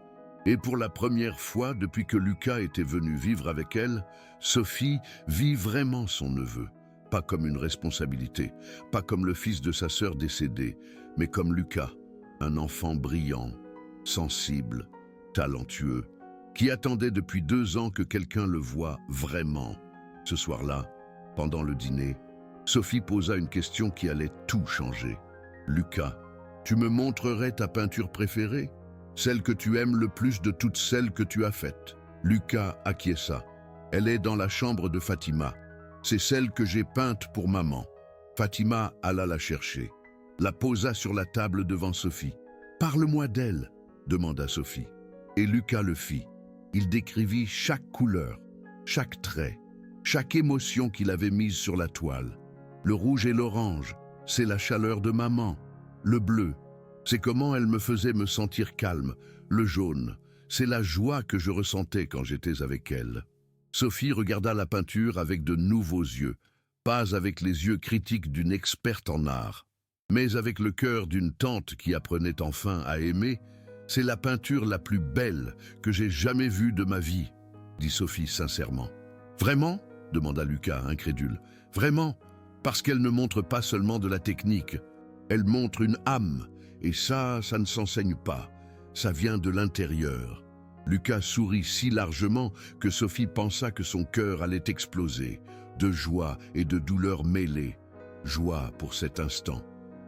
Et pour la première fois depuis que Lucas était venu vivre avec elle, Sophie vit vraiment son neveu. Pas comme une responsabilité, pas comme le fils de sa sœur décédée, mais comme Lucas, un enfant brillant, sensible, talentueux, qui attendait depuis 2 ans que quelqu'un le voie vraiment. Ce soir-là, pendant le dîner, Sophie posa une question qui allait tout changer. « Lucas, tu me montrerais ta peinture préférée ? Celle que tu aimes le plus de toutes celles que tu as faites. » Lucas acquiesça. « Elle est dans la chambre de Fatima. C'est celle que j'ai peinte pour maman. » Fatima alla la chercher, la posa sur la table devant Sophie. « Parle-moi d'elle, » demanda Sophie. Et Lucas le fit. Il décrivit chaque couleur, chaque trait, chaque émotion qu'il avait mise sur la toile. Le rouge et l'orange, c'est la chaleur de maman. Le bleu, c'est comment elle me faisait me sentir calme. Le jaune, c'est la joie que je ressentais quand j'étais avec elle. Sophie regarda la peinture avec de nouveaux yeux, pas avec les yeux critiques d'une experte en art, mais avec le cœur d'une tante qui apprenait enfin à aimer. « C'est la peinture la plus belle que j'ai jamais vue de ma vie, » dit Sophie sincèrement. « Vraiment ?» demanda Lucas, incrédule. « Vraiment, parce qu'elle ne montre pas seulement de la technique, elle montre une âme, et ça ne s'enseigne pas, ça vient de l'intérieur. » Lucas sourit si largement que Sophie pensa que son cœur allait exploser, de joie et de douleur mêlées. Joie pour cet instant,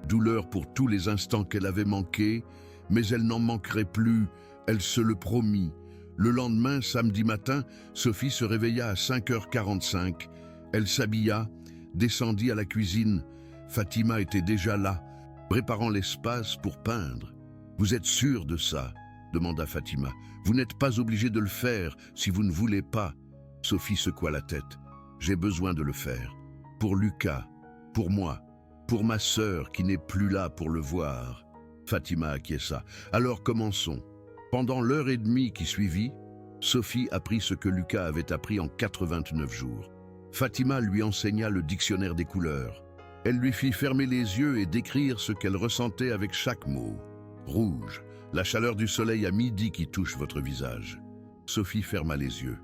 douleur pour tous les instants qu'elle avait manqués, mais elle n'en manquerait plus, elle se le promit. Le lendemain, samedi matin, Sophie se réveilla à 5h45. Elle s'habilla, descendit à la cuisine. Fatima était déjà là, préparant l'espace pour peindre. « Vous êtes sûr de ça ?» demanda Fatima. « Vous n'êtes pas obligé de le faire si vous ne voulez pas. » Sophie secoua la tête. « J'ai besoin de le faire. Pour Lucas, pour moi, pour ma sœur qui n'est plus là pour le voir. » Fatima acquiesça. « Alors commençons. » Pendant l'heure et demie qui suivit, Sophie apprit ce que Lucas avait appris en 89 jours. Fatima lui enseigna le dictionnaire des couleurs. Elle lui fit fermer les yeux et décrire ce qu'elle ressentait avec chaque mot. Rouge, la chaleur du soleil à midi qui touche votre visage. Sophie ferma les yeux.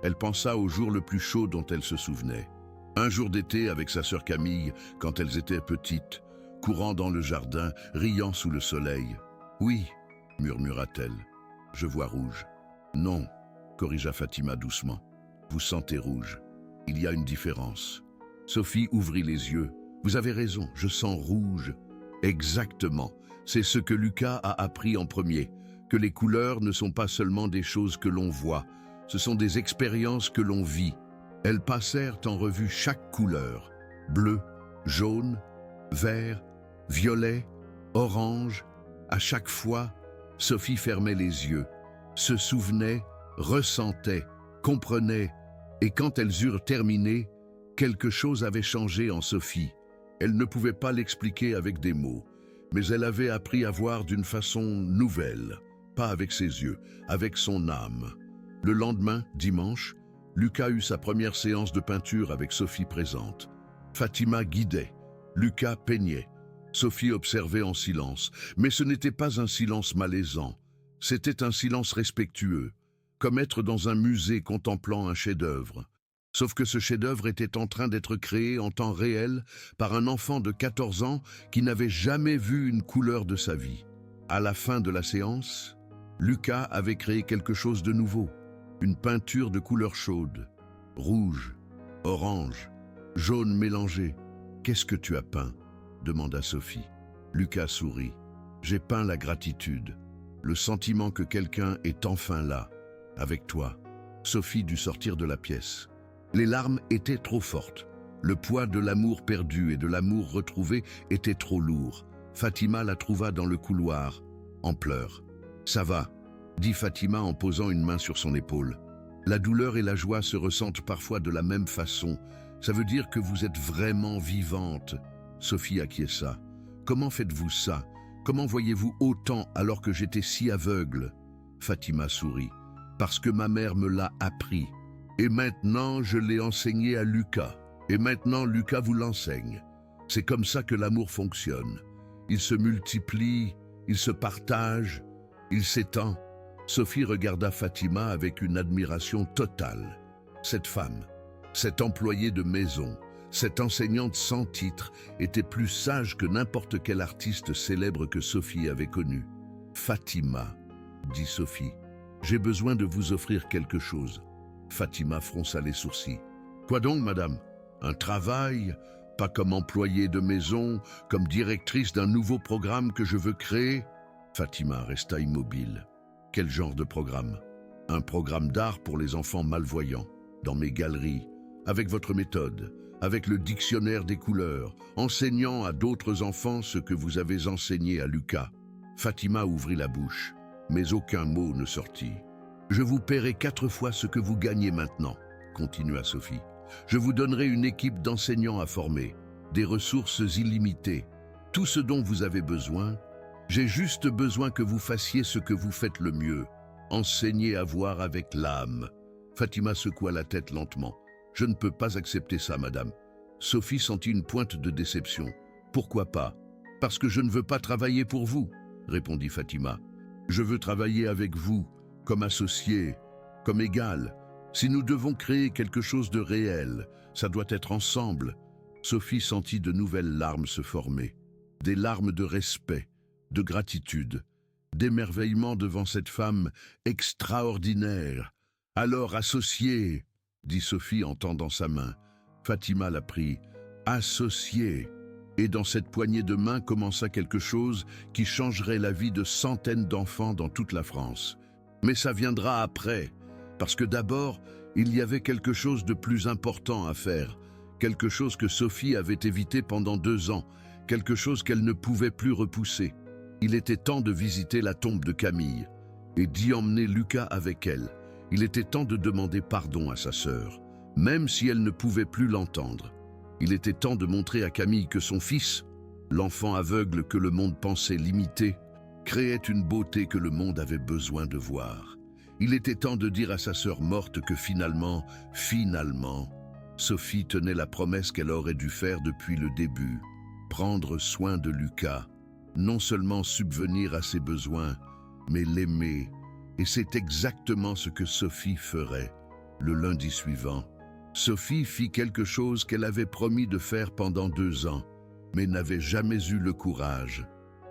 Elle pensa au jour le plus chaud dont elle se souvenait. Un jour d'été avec sa sœur Camille, quand elles étaient petites, courant dans le jardin, riant sous le soleil. « Oui, murmura-t-elle, je vois rouge. »« Non, corrigea Fatima doucement. Vous sentez rouge. Il y a une différence. Sophie ouvrit les yeux. Vous avez raison, je sens rouge. Exactement. C'est ce que Lucas a appris en premier, que les couleurs ne sont pas seulement des choses que l'on voit, ce sont des expériences que l'on vit. Elles passèrent en revue chaque couleur. Bleu, jaune, vert, violet, orange. À chaque fois, Sophie fermait les yeux, se souvenait, ressentait, comprenait, et quand elles eurent terminé, quelque chose avait changé en Sophie. Elle ne pouvait pas l'expliquer avec des mots, mais elle avait appris à voir d'une façon nouvelle, pas avec ses yeux, avec son âme. Le lendemain, dimanche, Lucas eut sa première séance de peinture avec Sophie présente. Fatima guidait, Lucas peignait. Sophie observait en silence, mais ce n'était pas un silence malaisant, c'était un silence respectueux, comme être dans un musée contemplant un chef-d'œuvre. Sauf que ce chef-d'œuvre était en train d'être créé en temps réel par un enfant de 14 ans qui n'avait jamais vu une couleur de sa vie. À la fin de la séance, Lucas avait créé quelque chose de nouveau, une peinture de couleurs chaudes, rouge, orange, jaune mélangé. « Qu'est-ce que tu as peint ?» demanda Sophie. Lucas sourit. « J'ai peint la gratitude, le sentiment que quelqu'un est enfin là, avec toi. » Sophie dut sortir de la pièce. Les larmes étaient trop fortes. Le poids de l'amour perdu et de l'amour retrouvé était trop lourd. Fatima la trouva dans le couloir, en pleurs. « Ça va ?» dit Fatima en posant une main sur son épaule. « La douleur et la joie se ressentent parfois de la même façon. Ça veut dire que vous êtes vraiment vivante. » Sophie acquiesça. « Comment faites-vous ça? Comment voyez-vous autant alors que j'étais si aveugle ?» Fatima sourit. « Parce que ma mère me l'a appris. Et maintenant, je l'ai enseigné à Lucas. Et maintenant, Lucas vous l'enseigne. C'est comme ça que l'amour fonctionne. Il se multiplie, il se partage, il s'étend. » Sophie regarda Fatima avec une admiration totale. Cette femme, cette employée de maison, cette enseignante sans titre, était plus sage que n'importe quel artiste célèbre que Sophie avait connu. « Fatima, » dit Sophie, « j'ai besoin de vous offrir quelque chose. » Fatima fronça les sourcils. « Quoi donc, madame? Un travail? Pas comme employée de maison, comme directrice d'un nouveau programme que je veux créer ?» Fatima resta immobile. « Quel genre de programme? » « Un programme d'art pour les enfants malvoyants, dans mes galeries, avec votre méthode, avec le dictionnaire des couleurs, enseignant à d'autres enfants ce que vous avez enseigné à Lucas. » Fatima ouvrit la bouche, mais aucun mot ne sortit. « Je vous paierai 4 fois ce que vous gagnez maintenant, » continua Sophie. « Je vous donnerai une équipe d'enseignants à former, des ressources illimitées, tout ce dont vous avez besoin. J'ai juste besoin que vous fassiez ce que vous faites le mieux, enseigner à voir avec l'âme. » Fatima secoua la tête lentement. « Je ne peux pas accepter ça, madame. » Sophie sentit une pointe de déception. « Pourquoi pas? Parce que je ne veux pas travailler pour vous, » répondit Fatima. « Je veux travailler avec vous, comme associé, comme égal. Si nous devons créer quelque chose de réel, ça doit être ensemble. » Sophie sentit de nouvelles larmes se former. Des larmes de respect, de gratitude, d'émerveillement devant cette femme extraordinaire. « Alors, associé, » dit Sophie en tendant sa main. Fatima la prit. « Associé !» Et dans cette poignée de main commença quelque chose qui changerait la vie de centaines d'enfants dans toute la France. Mais ça viendra après, parce que d'abord, il y avait quelque chose de plus important à faire, quelque chose que Sophie avait évité pendant 2 ans, quelque chose qu'elle ne pouvait plus repousser. Il était temps de visiter la tombe de Camille et d'y emmener Lucas avec elle. Il était temps de demander pardon à sa sœur, même si elle ne pouvait plus l'entendre. Il était temps de montrer à Camille que son fils, l'enfant aveugle que le monde pensait limité, créait une beauté que le monde avait besoin de voir. Il était temps de dire à sa sœur morte que finalement, Sophie tenait la promesse qu'elle aurait dû faire depuis le début, prendre soin de Lucas, non seulement subvenir à ses besoins, mais l'aimer. Et c'est exactement ce que Sophie ferait. Le lundi suivant, Sophie fit quelque chose qu'elle avait promis de faire pendant 2 ans, mais n'avait jamais eu le courage.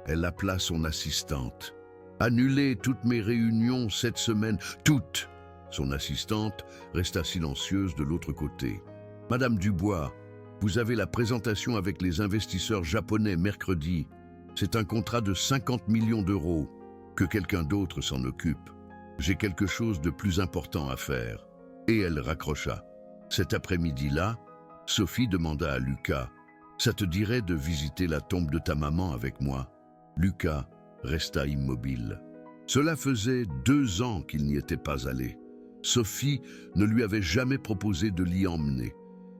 Elle appela son assistante. « Annulez toutes mes réunions cette semaine, toutes !» Son assistante resta silencieuse de l'autre côté. Madame Dubois, vous avez la présentation avec les investisseurs japonais mercredi. C'est un contrat de 50 millions d'euros. Que quelqu'un d'autre s'en occupe. J'ai quelque chose de plus important à faire. Et elle raccrocha. Cet après-midi-là, Sophie demanda à Lucas, « Ça te dirait de visiter la tombe de ta maman avec moi ?» Lucas resta immobile. Cela faisait 2 ans qu'il n'y était pas allé. Sophie ne lui avait jamais proposé de l'y emmener,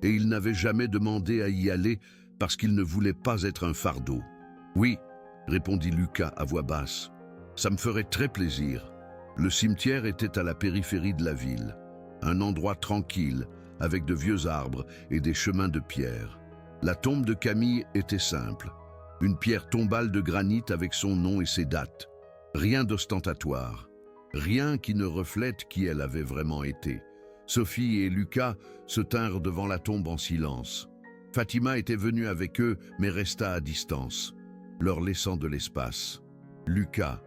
et il n'avait jamais demandé à y aller parce qu'il ne voulait pas être un fardeau. « Oui, » répondit Lucas à voix basse, « ça me ferait très plaisir. » Le cimetière était à la périphérie de la ville, un endroit tranquille, avec de vieux arbres et des chemins de pierre. La tombe de Camille était simple, une pierre tombale de granit avec son nom et ses dates. Rien d'ostentatoire, rien qui ne reflète qui elle avait vraiment été. Sophie et Lucas se tinrent devant la tombe en silence. Fatima était venue avec eux, mais resta à distance, leur laissant de l'espace. « Lucas, »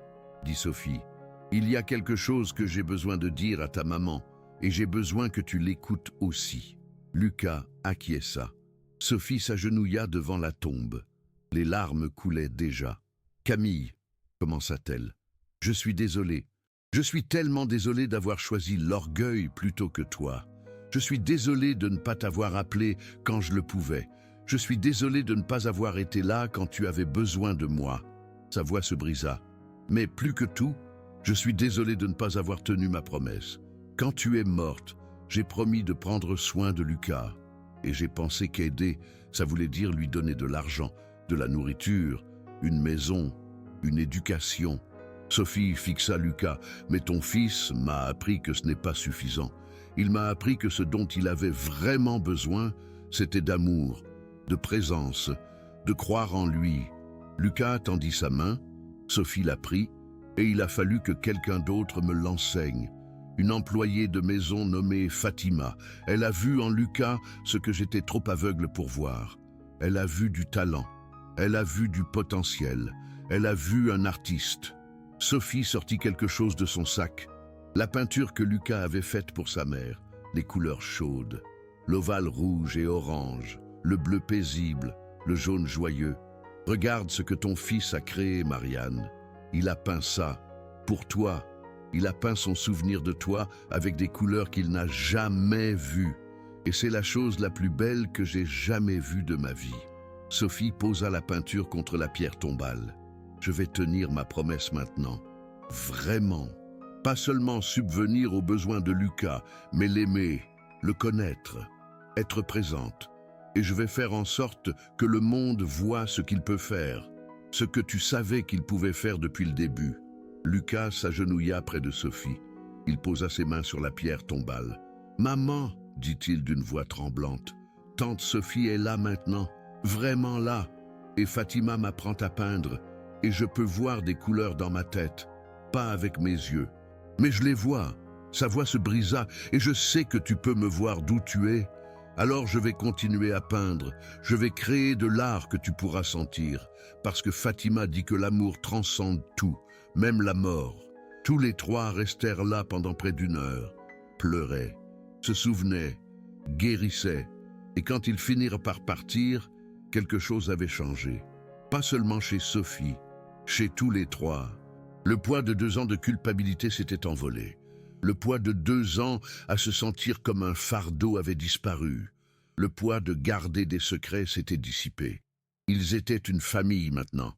dit Sophie, « il y a quelque chose que j'ai besoin de dire à ta maman, et j'ai besoin que tu l'écoutes aussi. » Lucas acquiesça. Sophie s'agenouilla devant la tombe. Les larmes coulaient déjà. « Camille, » commença-t-elle, « je suis désolée. Je suis tellement désolée d'avoir choisi l'orgueil plutôt que toi. Je suis désolée de ne pas t'avoir appelé quand je le pouvais. Je suis désolée de ne pas avoir été là quand tu avais besoin de moi. » Sa voix se brisa. « Mais plus que tout, je suis désolée de ne pas avoir tenu ma promesse. Quand tu es morte, j'ai promis de prendre soin de Lucas. Et j'ai pensé qu'aider, ça voulait dire lui donner de l'argent, de la nourriture, une maison, une éducation. » Sophie fixa Lucas, « Mais ton fils m'a appris que ce n'est pas suffisant. Il m'a appris que ce dont il avait vraiment besoin, c'était d'amour, de présence, de croire en lui. » Lucas tendit sa main, Sophie la prit, et il a fallu que quelqu'un d'autre me l'enseigne. Une employée de maison nommée Fatima. Elle a vu en Lucas ce que j'étais trop aveugle pour voir. Elle a vu du talent, elle a vu du potentiel, elle a vu un artiste. Sophie sortit quelque chose de son sac. La peinture que Lucas avait faite pour sa mère, les couleurs chaudes, l'ovale rouge et orange, le bleu paisible, le jaune joyeux. Regarde ce que ton fils a créé, Marianne. Il a peint ça, pour toi. Il a peint son souvenir de toi avec des couleurs qu'il n'a jamais vues. Et c'est la chose la plus belle que j'ai jamais vue de ma vie. Sophie posa la peinture contre la pierre tombale. Je vais tenir ma promesse maintenant. Vraiment. Pas seulement subvenir aux besoins de Lucas, mais l'aimer, le connaître, être présente. Et je vais faire en sorte que le monde voie ce qu'il peut faire, ce que tu savais qu'il pouvait faire depuis le début. Lucas s'agenouilla près de Sophie. Il posa ses mains sur la pierre tombale. « Maman, dit-il d'une voix tremblante, tante Sophie est là maintenant, vraiment là, et Fatima m'apprend à peindre, et je peux voir des couleurs dans ma tête, pas avec mes yeux. Mais je les vois. » Sa voix se brisa, « Et je sais que tu peux me voir d'où tu es. Alors je vais continuer à peindre, je vais créer de l'art que tu pourras sentir, parce que Fatima dit que l'amour transcende tout, même la mort. » Tous les trois restèrent là pendant près d'1 heure, pleuraient, se souvenaient, guérissaient, et quand ils finirent par partir, quelque chose avait changé. Pas seulement chez Sophie, chez tous les trois. Le poids de 2 ans de culpabilité s'était envolé. Le poids de 2 ans à se sentir comme un fardeau avait disparu. Le poids de garder des secrets s'était dissipé. Ils étaient une famille maintenant,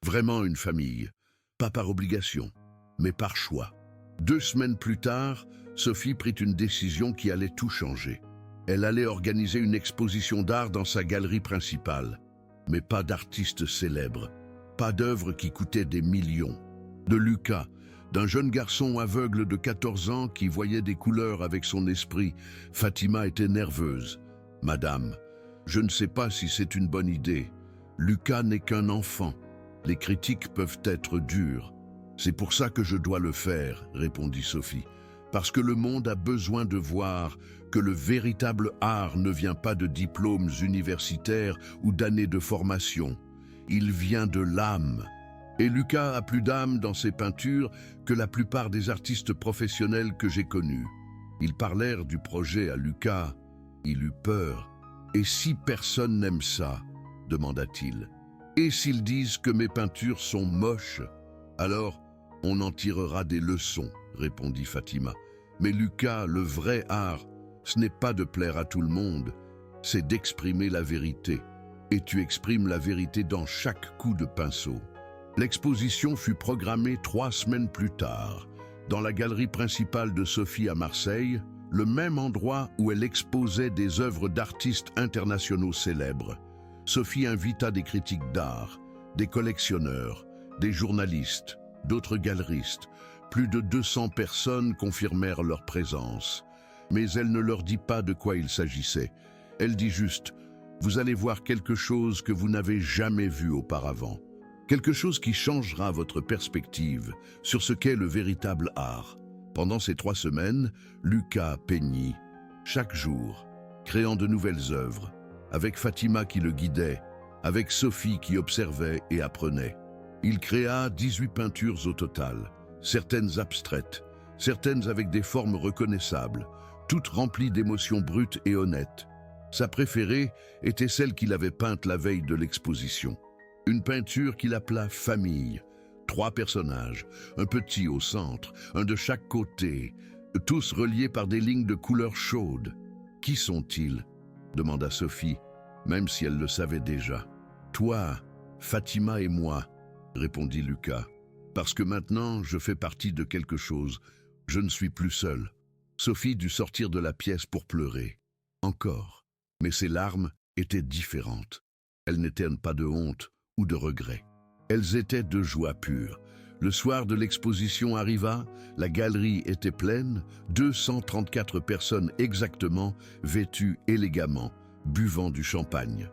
vraiment une famille, pas par obligation, mais par choix. 2 semaines plus tard, Sophie prit une décision qui allait tout changer. Elle allait organiser une exposition d'art dans sa galerie principale, mais pas d'artistes célèbres, pas d'œuvres qui coûtaient des millions. De Lucas, d'un jeune garçon aveugle de 14 ans qui voyait des couleurs avec son esprit, Fatima était nerveuse. « Madame, je ne sais pas si c'est une bonne idée. Lucas n'est qu'un enfant. Les critiques peuvent être dures. »« C'est pour ça que je dois le faire, » répondit Sophie. « Parce que le monde a besoin de voir que le véritable art ne vient pas de diplômes universitaires ou d'années de formation. Il vient de l'âme. » Et Lucas a plus d'âme dans ses peintures que la plupart des artistes professionnels que j'ai connus. Ils parlèrent du projet à Lucas. Il eut peur. « Et si personne n'aime ça ?» demanda-t-il. « Et s'ils disent que mes peintures sont moches? Alors, on en tirera des leçons, » répondit Fatima. « Mais Lucas, le vrai art, ce n'est pas de plaire à tout le monde, c'est d'exprimer la vérité. Et tu exprimes la vérité dans chaque coup de pinceau. » L'exposition fut programmée 3 semaines plus tard, dans la galerie principale de Sophie à Marseille, le même endroit où elle exposait des œuvres d'artistes internationaux célèbres. Sophie invita des critiques d'art, des collectionneurs, des journalistes, d'autres galeristes. Plus de 200 personnes confirmèrent leur présence. Mais elle ne leur dit pas de quoi il s'agissait. Elle dit juste « Vous allez voir quelque chose que vous n'avez jamais vu auparavant. Quelque chose qui changera votre perspective sur ce qu'est le véritable art. » Pendant ces 3 semaines, Lucas peignit chaque jour, créant de nouvelles œuvres, avec Fatima qui le guidait, avec Sophie qui observait et apprenait. Il créa 18 peintures au total, certaines abstraites, certaines avec des formes reconnaissables, toutes remplies d'émotions brutes et honnêtes. Sa préférée était celle qu'il avait peinte la veille de l'exposition. Une peinture qu'il appela « Famille ». 3 personnages, un petit au centre, un de chaque côté, tous reliés par des lignes de couleurs chaudes. « Qui sont-ils » demanda Sophie, même si elle le savait déjà. « Toi, Fatima et moi », répondit Lucas. « Parce que maintenant, je fais partie de quelque chose. Je ne suis plus seul. » Sophie dut sortir de la pièce pour pleurer. Encore. Mais ses larmes étaient différentes. Elles n'étaient pas de honte ou de regret. Elles étaient de joie pure. Le soir de l'exposition arriva, la galerie était pleine, 234 personnes exactement, vêtues élégamment, buvant du champagne.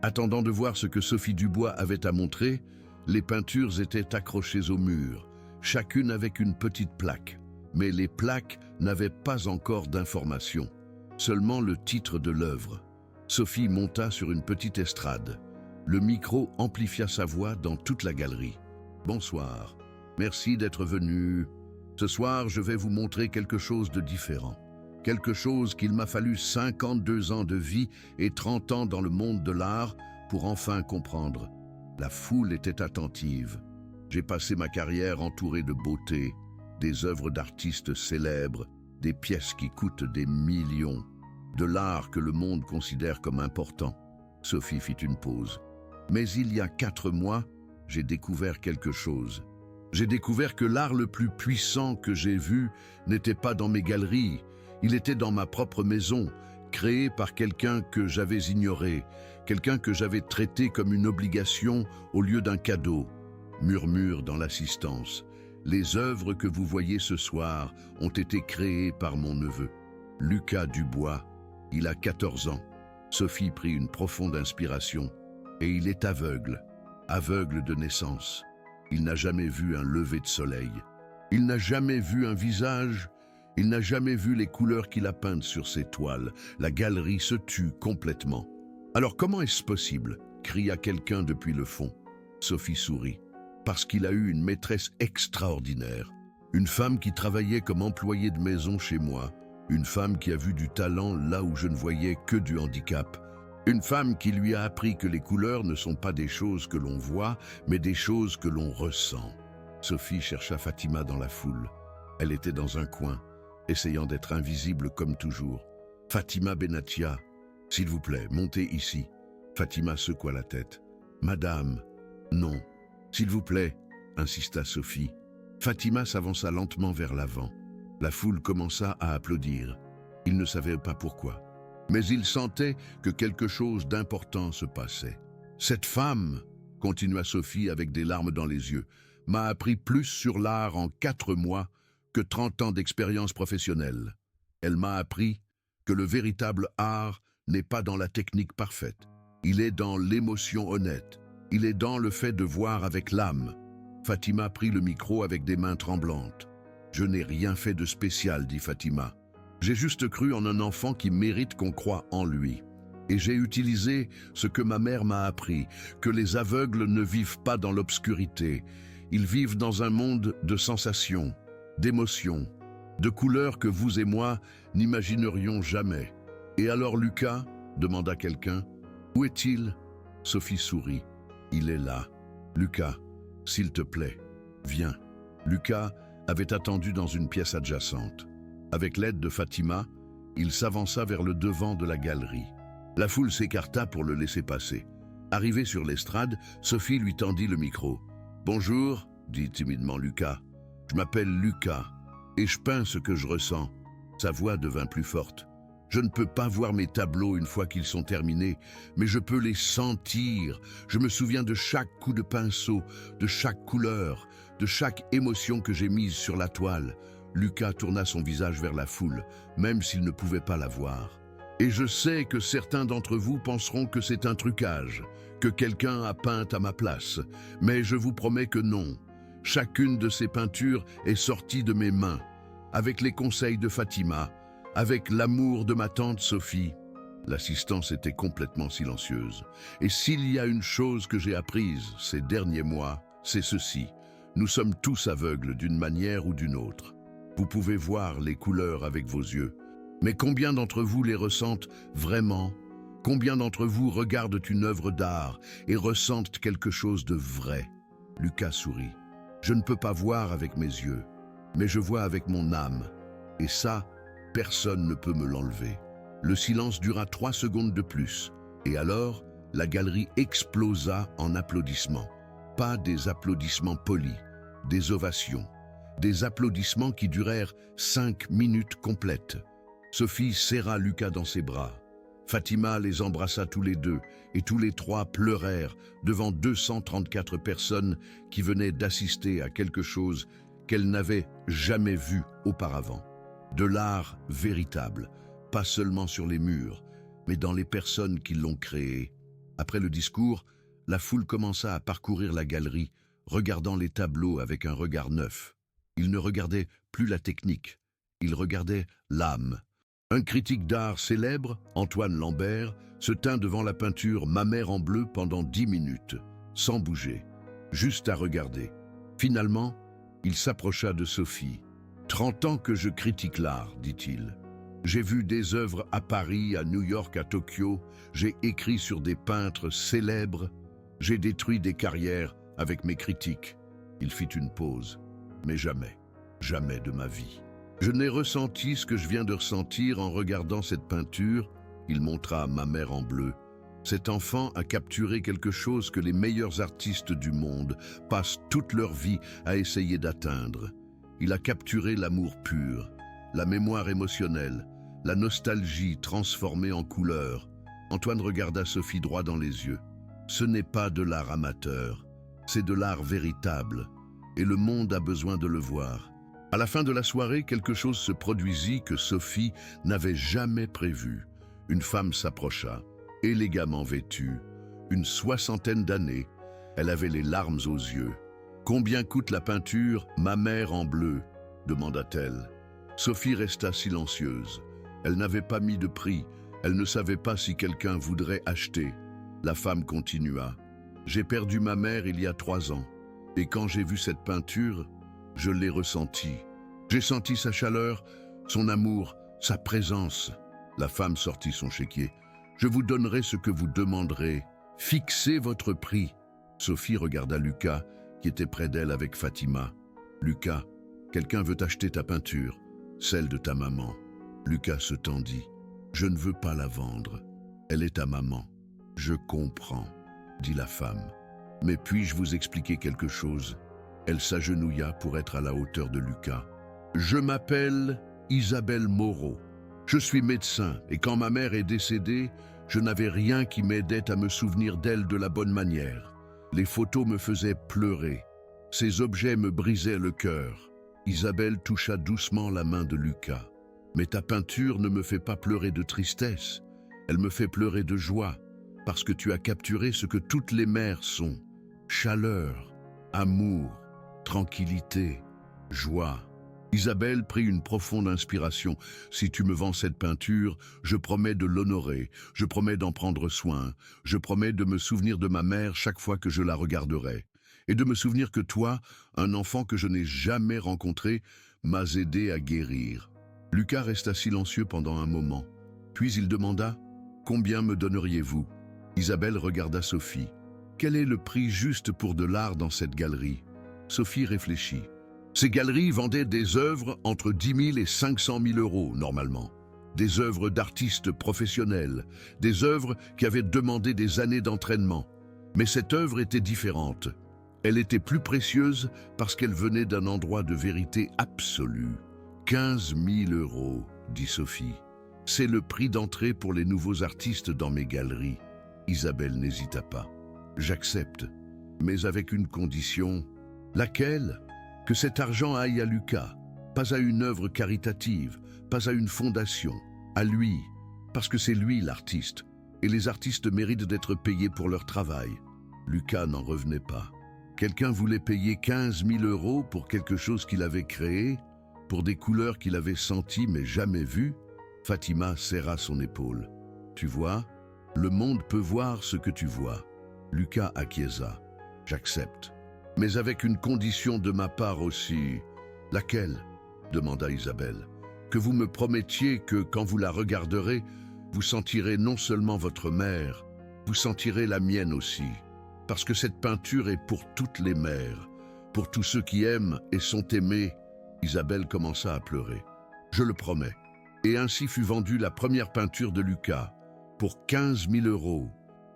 Attendant de voir ce que Sophie Dubois avait à montrer, les peintures étaient accrochées au mur, chacune avec une petite plaque. Mais les plaques n'avaient pas encore d'informations, seulement le titre de l'œuvre. Sophie monta sur une petite estrade. Le micro amplifia sa voix dans toute la galerie. « Bonsoir, merci d'être venu. Ce soir, je vais vous montrer quelque chose de différent. Quelque chose qu'il m'a fallu 52 ans de vie et 30 ans dans le monde de l'art pour enfin comprendre. » La foule était attentive. J'ai passé ma carrière entouré de beauté, des œuvres d'artistes célèbres, des pièces qui coûtent des millions, de l'art que le monde considère comme important. Sophie fit une pause. Mais il y a 4 mois, j'ai découvert quelque chose. J'ai découvert que l'art le plus puissant que j'ai vu n'était pas dans mes galeries, il était dans ma propre maison, créé par quelqu'un que j'avais ignoré, quelqu'un que j'avais traité comme une obligation au lieu d'un cadeau. Murmure dans l'assistance. Les œuvres que vous voyez ce soir ont été créées par mon neveu, Lucas Dubois. Il a 14 ans. Sophie prit une profonde inspiration. Et il est aveugle, aveugle de naissance. Il n'a jamais vu un lever de soleil. Il n'a jamais vu un visage. Il n'a jamais vu les couleurs qu'il a peintes sur ses toiles. La galerie se tut complètement. « Alors comment est-ce possible ?» cria quelqu'un depuis le fond. Sophie sourit. « Parce qu'il a eu une maîtresse extraordinaire. Une femme qui travaillait comme employée de maison chez moi. Une femme qui a vu du talent là où je ne voyais que du handicap. Une femme qui lui a appris que les couleurs ne sont pas des choses que l'on voit, mais des choses que l'on ressent. » Sophie chercha Fatima dans la foule. Elle était dans un coin, essayant d'être invisible comme toujours. « Fatima Benatia, s'il vous plaît, montez ici. » Fatima secoua la tête. « Madame, non. S'il vous plaît, » insista Sophie. Fatima s'avança lentement vers l'avant. La foule commença à applaudir. Il ne savait pas pourquoi. Mais il sentait que quelque chose d'important se passait. « Cette femme, » continua Sophie avec des larmes dans les yeux, « m'a appris plus sur l'art en 4 mois que 30 ans d'expérience professionnelle. Elle m'a appris que le véritable art n'est pas dans la technique parfaite. Il est dans l'émotion honnête. Il est dans le fait de voir avec l'âme. » Fatima prit le micro avec des mains tremblantes. « Je n'ai rien fait de spécial, » dit Fatima. J'ai juste cru en un enfant qui mérite qu'on croie en lui. Et j'ai utilisé ce que ma mère m'a appris, que les aveugles ne vivent pas dans l'obscurité. Ils vivent dans un monde de sensations, d'émotions. de couleurs que vous et moi n'imaginerions jamais. Et alors Lucas, demanda quelqu'un, où est-il? Sophie sourit. Il est là. Lucas, s'il te plaît, viens. Lucas avait attendu dans une pièce adjacente. Avec l'aide de Fatima, il s'avança vers le devant de la galerie. La foule s'écarta pour le laisser passer. Arrivé sur l'estrade, Sophie lui tendit le micro. « Bonjour », dit timidement Lucas. « Je m'appelle Lucas et je peins ce que je ressens. » Sa voix devint plus forte. « Je ne peux pas voir mes tableaux une fois qu'ils sont terminés, mais je peux les sentir. Je me souviens de chaque coup de pinceau, de chaque couleur, de chaque émotion que j'ai mise sur la toile. » Lucas tourna son visage vers la foule, même s'il ne pouvait pas la voir. « Et je sais que certains d'entre vous penseront que c'est un trucage, que quelqu'un a peint à ma place, mais je vous promets que non. Chacune de ces peintures est sortie de mes mains, avec les conseils de Fatima, avec l'amour de ma tante Sophie. » L'assistance était complètement silencieuse. « Et s'il y a une chose que j'ai apprise ces derniers mois, c'est ceci. Nous sommes tous aveugles d'une manière ou d'une autre. Vous pouvez voir les couleurs avec vos yeux. Mais combien d'entre vous les ressentent vraiment? Combien d'entre vous regardent une œuvre d'art et ressentent quelque chose de vrai? » Lucas sourit. « Je ne peux pas voir avec mes yeux, mais je vois avec mon âme. Et ça, personne ne peut me l'enlever. » Le silence dura 3 secondes de plus. Et alors, la galerie explosa en applaudissements. Pas des applaudissements polis, des ovations. Des applaudissements qui durèrent 5 minutes complètes. Sophie serra Lucas dans ses bras. Fatima les embrassa tous les deux et tous les trois pleurèrent devant 234 personnes qui venaient d'assister à quelque chose qu'elles n'avaient jamais vu auparavant. De l'art véritable, pas seulement sur les murs, mais dans les personnes qui l'ont créé. Après le discours, la foule commença à parcourir la galerie, regardant les tableaux avec un regard neuf. Ils ne regardaient plus la technique, ils regardaient l'âme. Un critique d'art célèbre, Antoine Lambert, se tint devant la peinture Ma mère en bleu pendant 10 minutes, sans bouger, juste à regarder. Finalement, il s'approcha de Sophie. « 30 ans que je critique l'art, dit-il. J'ai vu des œuvres à Paris, à New York, à Tokyo. J'ai écrit sur des peintres célèbres. J'ai détruit des carrières avec mes critiques. » Il fit une pause. « Mais jamais, jamais de ma vie. Je n'ai ressenti ce que je viens de ressentir en regardant cette peinture. » Il montra Ma mère en bleu. Cet enfant a capturé quelque chose que les meilleurs artistes du monde passent toute leur vie à essayer d'atteindre. Il a capturé l'amour pur, la mémoire émotionnelle, la nostalgie transformée en couleur. Antoine regarda Sophie droit dans les yeux. Ce n'est pas de l'art amateur, c'est de l'art véritable, et le monde a besoin de le voir. À la fin de la soirée, quelque chose se produisit que Sophie n'avait jamais prévu. Une femme s'approcha, élégamment vêtue, une 60aine d'années. Elle avait les larmes aux yeux. « Combien coûte la peinture Ma mère en bleu ?» demanda-t-elle. Sophie resta silencieuse. Elle n'avait pas mis de prix. Elle ne savait pas si quelqu'un voudrait acheter. La femme continua. « J'ai perdu ma mère il y a 3 ans. Et quand j'ai vu cette peinture, je l'ai ressentie. J'ai senti sa chaleur, son amour, sa présence. » La femme sortit son chéquier. « Je vous donnerai ce que vous demanderez. Fixez votre prix. » Sophie regarda Lucas, qui était près d'elle avec Fatima. « Lucas, quelqu'un veut acheter ta peinture, celle de ta maman. » Lucas se tendit. « Je ne veux pas la vendre. Elle est ta maman. »« Je comprends, » dit la femme. « Mais puis-je vous expliquer quelque chose ?» Elle s'agenouilla pour être à la hauteur de Lucas. « Je m'appelle Isabelle Moreau. Je suis médecin et quand ma mère est décédée, je n'avais rien qui m'aidait à me souvenir d'elle de la bonne manière. Les photos me faisaient pleurer. Ces objets me brisaient le cœur. » Isabelle toucha doucement la main de Lucas. « Mais ta peinture ne me fait pas pleurer de tristesse. Elle me fait pleurer de joie, parce que tu as capturé ce que toutes les mères sont. Chaleur, amour, tranquillité, joie. » Isabelle prit une profonde inspiration. « Si tu me vends cette peinture, je promets de l'honorer, je promets d'en prendre soin, je promets de me souvenir de ma mère chaque fois que je la regarderai, et de me souvenir que toi, un enfant que je n'ai jamais rencontré, m'as aidé à guérir. Lucas resta silencieux pendant un moment. Puis il demanda « Combien me donneriez-vous » Isabelle regarda Sophie. « Quel est le prix juste pour de l'art dans cette galerie ?» Sophie réfléchit. Ces galeries vendaient des œuvres entre 10 000 et 500 000 euros normalement. Des œuvres d'artistes professionnels, des œuvres qui avaient demandé des années d'entraînement. Mais cette œuvre était différente. Elle était plus précieuse parce qu'elle venait d'un endroit de vérité absolue. 15 000 euros, dit Sophie. C'est le prix d'entrée pour les nouveaux artistes dans mes galeries. Isabelle n'hésita pas. J'accepte, mais avec une condition. Laquelle? Que cet argent aille à Lucas, pas à une œuvre caritative, pas à une fondation, à lui, parce que c'est lui l'artiste, et les artistes méritent d'être payés pour leur travail. Lucas n'en revenait pas. Quelqu'un voulait payer 15 000 euros pour quelque chose qu'il avait créé, pour des couleurs qu'il avait senties mais jamais vues. Fatima serra son épaule. Tu vois, le monde peut voir ce que tu vois. Lucas acquiesça. J'accepte. Mais avec une condition de ma part aussi. Laquelle? Demanda Isabelle. Que vous me promettiez que, quand vous la regarderez, vous sentirez non seulement votre mère, vous sentirez la mienne aussi. Parce que cette peinture est pour toutes les mères, pour tous ceux qui aiment et sont aimés. Isabelle commença à pleurer. Je le promets. Et ainsi fut vendue la première peinture de Lucas, pour 15 000 euros.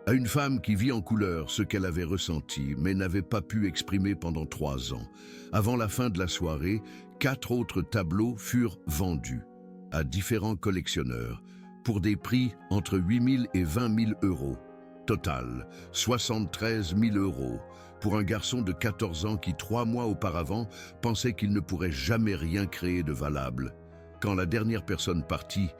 À une femme qui vit en couleur ce qu'elle avait ressenti, mais n'avait pas pu exprimer pendant 3 ans. Avant la fin de la soirée, 4 autres tableaux furent vendus à différents collectionneurs pour des prix entre 8 000 et 20 000 euros. Total, 73 000 euros pour un garçon de 14 ans qui, 3 mois auparavant, pensait qu'il ne pourrait jamais rien créer de valable. Quand la dernière personne partit,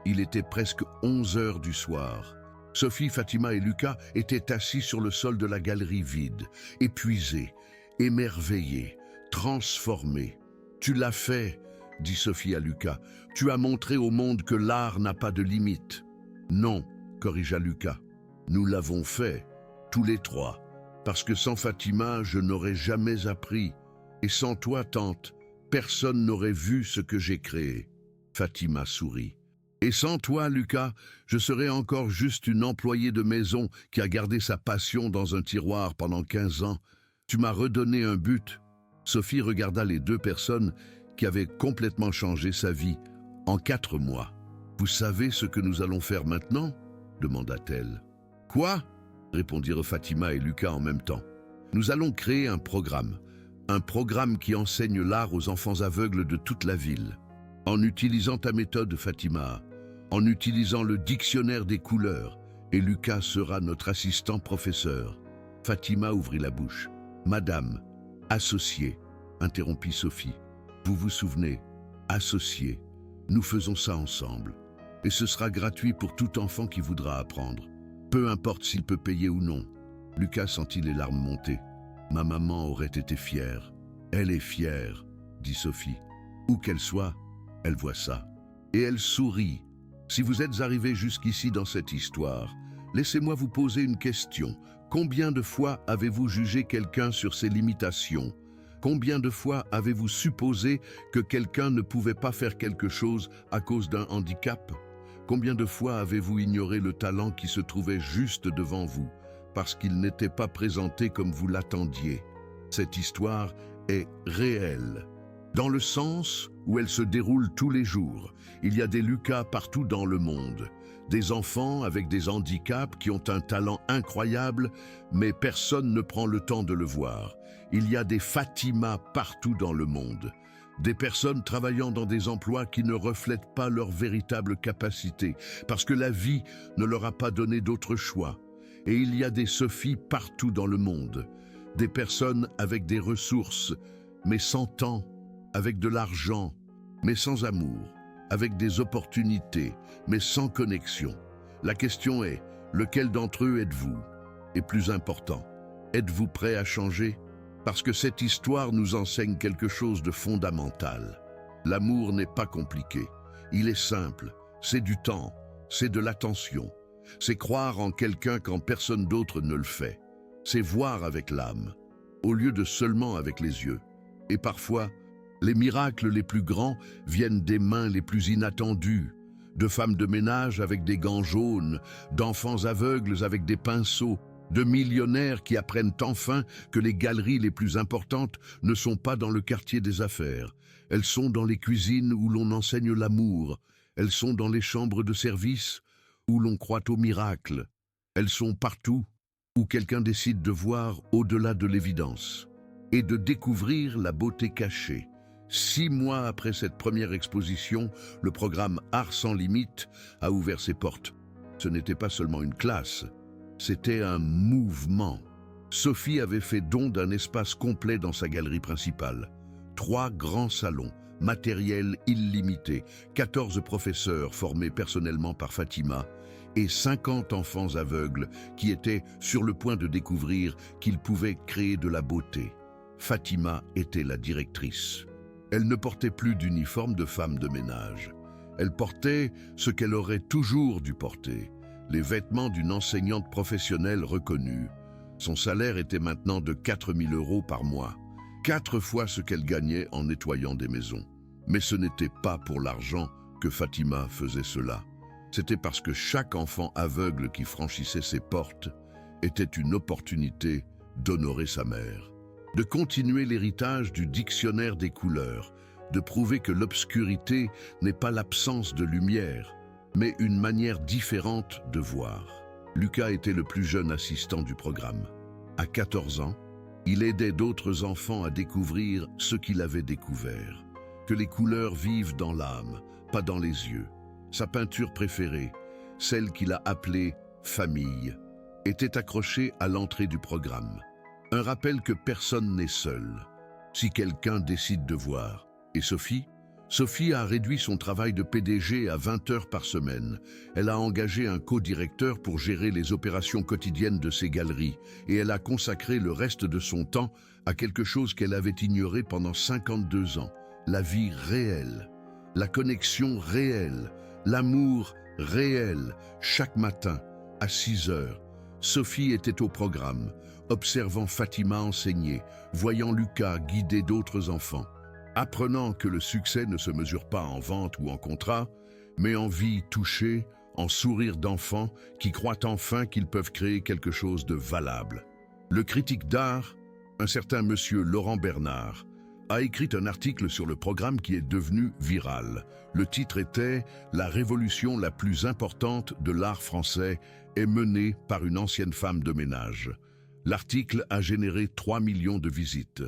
il était presque 11 heures du soir. Sophie, Fatima et Lucas étaient assis sur le sol de la galerie vide, épuisés, émerveillés, transformés. « Tu l'as fait », dit Sophie à Lucas. « Tu as montré au monde que l'art n'a pas de limite. »« Non », corrigea Lucas. « Nous l'avons fait, tous les 3, parce que sans Fatima, je n'aurais jamais appris. Et sans toi, tante, personne n'aurait vu ce que j'ai créé. » Fatima sourit. Et sans toi, Lucas, je serais encore juste une employée de maison qui a gardé sa passion dans un tiroir pendant 15 ans. Tu m'as redonné un but. Sophie regarda les 2 personnes qui avaient complètement changé sa vie en 4 mois. Vous savez ce que nous allons faire maintenant? Demanda-t-elle. Quoi? Répondirent Fatima et Lucas en même temps. Nous allons créer un programme qui enseigne l'art aux enfants aveugles de toute la ville. En utilisant ta méthode, Fatima, en utilisant le dictionnaire des couleurs, et Lucas sera notre assistant professeur. Fatima ouvrit la bouche. Madame, associée, interrompit Sophie. Vous vous souvenez, associée, nous faisons ça ensemble. Et ce sera gratuit pour tout enfant qui voudra apprendre. Peu importe s'il peut payer ou non. Lucas sentit les larmes monter. Ma maman aurait été fière. Elle est fière, dit Sophie. Où qu'elle soit, elle voit ça. Et elle sourit. Si vous êtes arrivé jusqu'ici dans cette histoire, laissez-moi vous poser une question. Combien de fois avez-vous jugé quelqu'un sur ses limitations? Combien de fois avez-vous supposé que quelqu'un ne pouvait pas faire quelque chose à cause d'un handicap? Combien de fois avez-vous ignoré le talent qui se trouvait juste devant vous, parce qu'il n'était pas présenté comme vous l'attendiez? Cette histoire est réelle. Dans le sens où elle se déroule tous les jours, il y a des Lucas partout dans le monde, des enfants avec des handicaps qui ont un talent incroyable, mais personne ne prend le temps de le voir. Il y a des Fatima partout dans le monde, des personnes travaillant dans des emplois qui ne reflètent pas leur véritable capacité, parce que la vie ne leur a pas donné d'autre choix. Et il y a des Sophie partout dans le monde, des personnes avec des ressources, mais sans temps, avec de l'argent, mais sans amour, avec des opportunités, mais sans connexion. La question est, lequel d'entre eux êtes-vous? Et plus important, êtes-vous prêt à changer? Parce que cette histoire nous enseigne quelque chose de fondamental. L'amour n'est pas compliqué, il est simple, c'est du temps, c'est de l'attention, c'est croire en quelqu'un quand personne d'autre ne le fait, c'est voir avec l'âme, au lieu de seulement avec les yeux. Et parfois, Les miracles les plus grands viennent des mains les plus inattendues, de femmes de ménage avec des gants jaunes, d'enfants aveugles avec des pinceaux, de millionnaires qui apprennent enfin que les galeries les plus importantes ne sont pas dans le quartier des affaires. Elles sont dans les cuisines où l'on enseigne l'amour. Elles sont dans les chambres de service où l'on croit aux miracles. Elles sont partout où quelqu'un décide de voir au-delà de l'évidence et de découvrir la beauté cachée. 6 mois après cette première exposition, le programme Art sans limite a ouvert ses portes. Ce n'était pas seulement une classe, c'était un mouvement. Sophie avait fait don d'un espace complet dans sa galerie principale. 3 grands salons, matériel illimité, 14 professeurs formés personnellement par Fatima et 50 enfants aveugles qui étaient sur le point de découvrir qu'ils pouvaient créer de la beauté. Fatima était la directrice. Elle ne portait plus d'uniforme de femme de ménage. Elle portait ce qu'elle aurait toujours dû porter, les vêtements d'une enseignante professionnelle reconnue. Son salaire était maintenant de 4 000 € par mois, 4 fois ce qu'elle gagnait en nettoyant des maisons. Mais ce n'était pas pour l'argent que Fatima faisait cela. C'était parce que chaque enfant aveugle qui franchissait ses portes était une opportunité d'honorer sa mère, de continuer l'héritage du dictionnaire des couleurs, de prouver que l'obscurité n'est pas l'absence de lumière, mais une manière différente de voir. Lucas était le plus jeune assistant du programme. À 14 ans, il aidait d'autres enfants à découvrir ce qu'il avait découvert, que les couleurs vivent dans l'âme, pas dans les yeux. Sa peinture préférée, celle qu'il a appelée « Famille », était accrochée à l'entrée du programme. Un rappel que personne n'est seul, si quelqu'un décide de voir. Et Sophie a réduit son travail de PDG à 20 heures par semaine. Elle a engagé un co-directeur pour gérer les opérations quotidiennes de ses galeries et elle a consacré le reste de son temps à quelque chose qu'elle avait ignoré pendant 52 ans, la vie réelle, la connexion réelle, l'amour réel. Chaque matin, à 6 heures, Sophie était au programme, observant Fatima enseigner, voyant Lucas guider d'autres enfants, apprenant que le succès ne se mesure pas en vente ou en contrat, mais en vie touchée, en sourire d'enfants qui croient enfin qu'ils peuvent créer quelque chose de valable. Le critique d'art, un certain monsieur Laurent Bernard, a écrit un article sur le programme qui est devenu viral. Le titre était « La révolution la plus importante de l'art français est menée par une ancienne femme de ménage ». L'article a généré 3 millions de visites.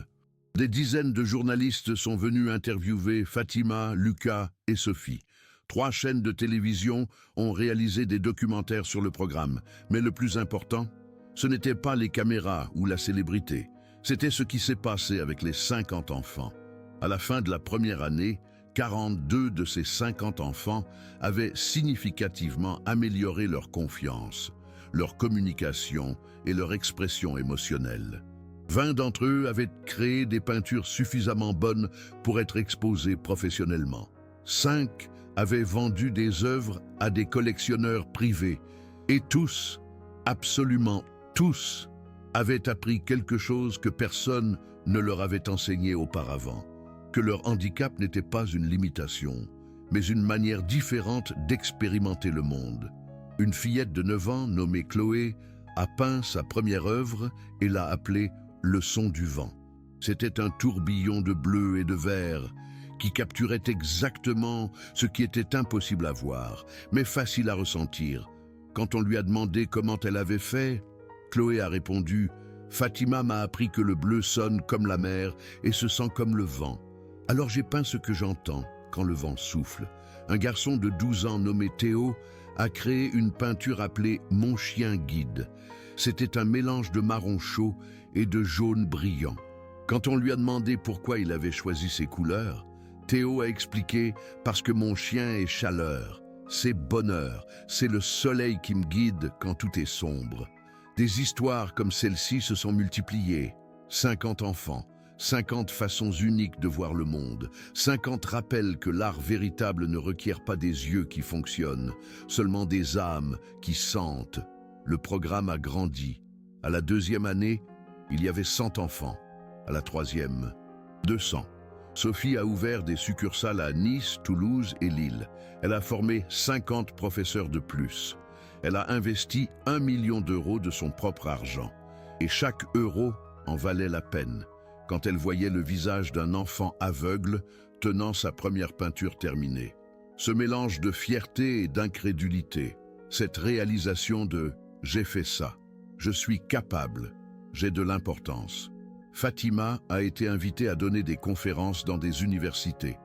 Des dizaines de journalistes sont venus interviewer Fatima, Lucas et Sophie. 3 chaînes de télévision ont réalisé des documentaires sur le programme. Mais le plus important, ce n'était pas les caméras ou la célébrité. C'était ce qui s'est passé avec les 50 enfants. À la fin de la première année, 42 de ces 50 enfants avaient significativement amélioré leur confiance, leur communication et leur expression émotionnelle. 20 d'entre eux avaient créé des peintures suffisamment bonnes pour être exposées professionnellement. 5 avaient vendu des œuvres à des collectionneurs privés. Et tous, absolument tous, avaient appris quelque chose que personne ne leur avait enseigné auparavant, que leur handicap n'était pas une limitation, mais une manière différente d'expérimenter le monde. Une fillette de 9 ans nommée Chloé a peint sa première œuvre et l'a appelée « Le son du vent ». C'était un tourbillon de bleu et de vert qui capturait exactement ce qui était impossible à voir, mais facile à ressentir. Quand on lui a demandé comment elle avait fait, Chloé a répondu « Fatima m'a appris que le bleu sonne comme la mer et se sent comme le vent. Alors j'ai peint ce que j'entends quand le vent souffle. » Un garçon de 12 ans nommé Théo a créé une peinture appelée « Mon chien guide ». C'était un mélange de marron chaud et de jaune brillant. Quand on lui a demandé pourquoi il avait choisi ces couleurs, Théo a expliqué « Parce que mon chien est chaleur, c'est bonheur, c'est le soleil qui me guide quand tout est sombre. » Des histoires comme celle-ci se sont multipliées. 50 enfants, 50 façons uniques de voir le monde, 50 rappels que l'art véritable ne requiert pas des yeux qui fonctionnent, seulement des âmes qui sentent. Le programme a grandi. À la 2e année, il y avait 100 enfants. À la 3e, 200. Sophie a ouvert des succursales à Nice, Toulouse et Lille. Elle a formé 50 professeurs de plus. Elle a investi 1 million d'euros de son propre argent. Et chaque euro en valait la peine, quand elle voyait le visage d'un enfant aveugle tenant sa première peinture terminée. Ce mélange de fierté et d'incrédulité, cette réalisation de « j'ai fait ça, je suis capable, j'ai de l'importance ». Fatima a été invitée à donner des conférences dans des universités,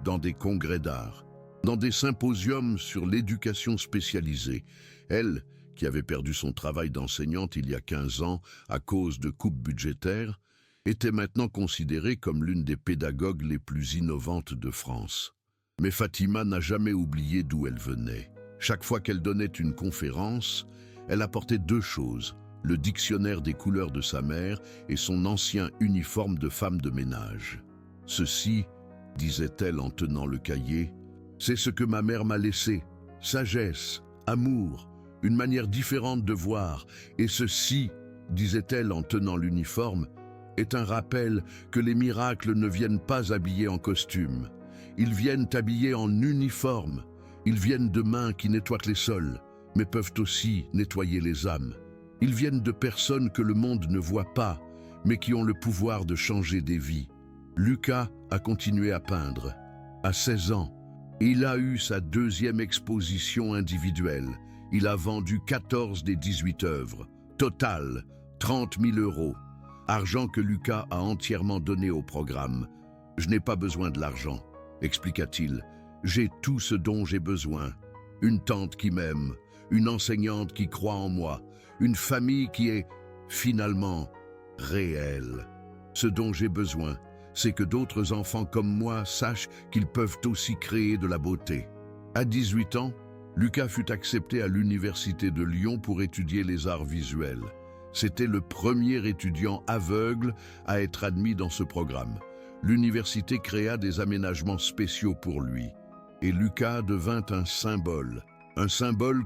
dans des congrès d'art, dans des symposiums sur l'éducation spécialisée. Elle, qui avait perdu son travail d'enseignante il y a 15 ans à cause de coupes budgétaires, était maintenant considérée comme l'une des pédagogues les plus innovantes de France. Mais Fatima n'a jamais oublié d'où elle venait. Chaque fois qu'elle donnait une conférence, elle apportait 2 choses, le dictionnaire des couleurs de sa mère et son ancien uniforme de femme de ménage. « Ceci, disait-elle en tenant le cahier, c'est ce que ma mère m'a laissé, sagesse, amour, une manière différente de voir, et ceci, disait-elle en tenant l'uniforme, est un rappel que les miracles ne viennent pas habillés en costume. Ils viennent habillés en uniforme. Ils viennent de mains qui nettoient les sols, mais peuvent aussi nettoyer les âmes. Ils viennent de personnes que le monde ne voit pas, mais qui ont le pouvoir de changer des vies. » Lucas a continué à peindre. À 16 ans, il a eu sa 2e exposition individuelle. Il a vendu 14 des 18 œuvres. Total, 30 000 euros. Argent que Lucas a entièrement donné au programme. « Je n'ai pas besoin de l'argent, » expliqua-t-il. « J'ai tout ce dont j'ai besoin. Une tante qui m'aime, une enseignante qui croit en moi, une famille qui est, finalement, réelle. Ce dont j'ai besoin, c'est que d'autres enfants comme moi sachent qu'ils peuvent aussi créer de la beauté. » À 18 ans, Lucas fut accepté à l'Université de Lyon pour étudier les arts visuels. C'était le premier étudiant aveugle à être admis dans ce programme. L'université créa des aménagements spéciaux pour lui. Et Lucas devint un symbole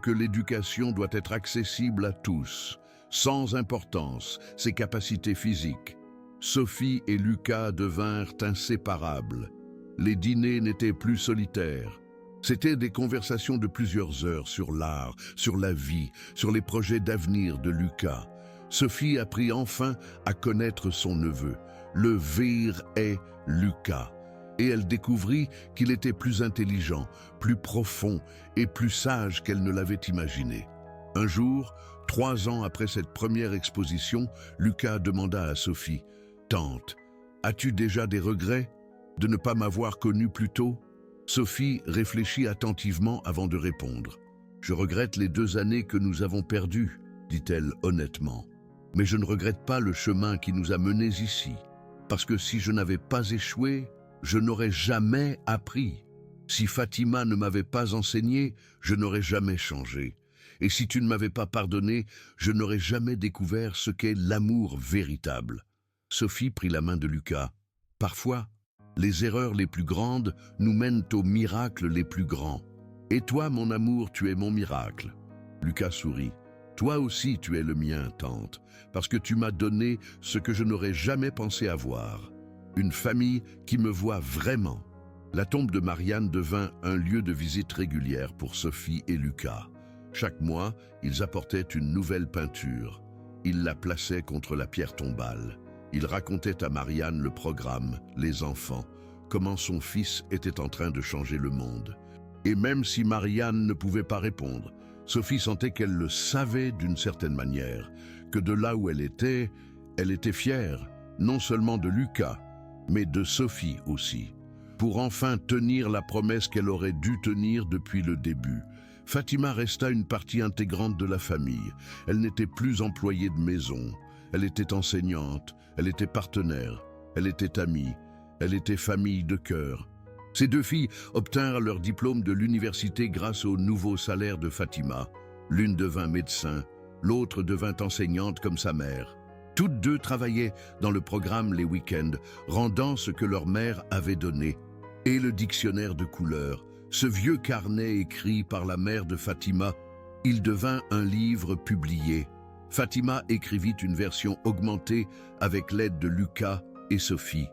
que l'éducation doit être accessible à tous, sans importance, ses capacités physiques. Sophie et Lucas devinrent inséparables. Les dîners n'étaient plus solitaires. C'étaient des conversations de plusieurs heures sur l'art, sur la vie, sur les projets d'avenir de Lucas. Sophie apprit enfin à connaître son neveu, le vrai Lucas, et elle découvrit qu'il était plus intelligent, plus profond et plus sage qu'elle ne l'avait imaginé. Un jour, 3 ans après cette première exposition, Lucas demanda à Sophie, « Tante, as-tu déjà des regrets de ne pas m'avoir connu plus tôt ?» Sophie réfléchit attentivement avant de répondre. « Je regrette les 2 années que nous avons perdues, » dit-elle honnêtement. « Mais je ne regrette pas le chemin qui nous a menés ici, parce que si je n'avais pas échoué, je n'aurais jamais appris. Si Fatima ne m'avait pas enseigné, je n'aurais jamais changé. Et si tu ne m'avais pas pardonné, je n'aurais jamais découvert ce qu'est l'amour véritable. » Sophie prit la main de Lucas. « Parfois, les erreurs les plus grandes nous mènent aux miracles les plus grands. Et toi, mon amour, tu es mon miracle. » Lucas sourit. « Toi aussi, tu es le mien, tante, parce que tu m'as donné ce que je n'aurais jamais pensé avoir. Une famille qui me voit vraiment. » La tombe de Marianne devint un lieu de visite régulière pour Sophie et Lucas. Chaque mois, ils apportaient une nouvelle peinture. Ils la plaçaient contre la pierre tombale. Ils racontaient à Marianne le programme, les enfants, comment son fils était en train de changer le monde. Et même si Marianne ne pouvait pas répondre, Sophie sentait qu'elle le savait d'une certaine manière, que de là où elle était fière, non seulement de Lucas, mais de Sophie aussi, pour enfin tenir la promesse qu'elle aurait dû tenir depuis le début. Fatima resta une partie intégrante de la famille. Elle n'était plus employée de maison. Elle était enseignante, elle était partenaire, elle était amie, elle était famille de cœur. Ces 2 filles obtinrent leur diplôme de l'université grâce au nouveau salaire de Fatima. L'une devint médecin, l'autre devint enseignante comme sa mère. Toutes 2 travaillaient dans le programme les week-ends, rendant ce que leur mère avait donné. Et le dictionnaire de couleurs, ce vieux carnet écrit par la mère de Fatima, il devint un livre publié. Fatima écrivit une version augmentée avec l'aide de Lucas et Sophie.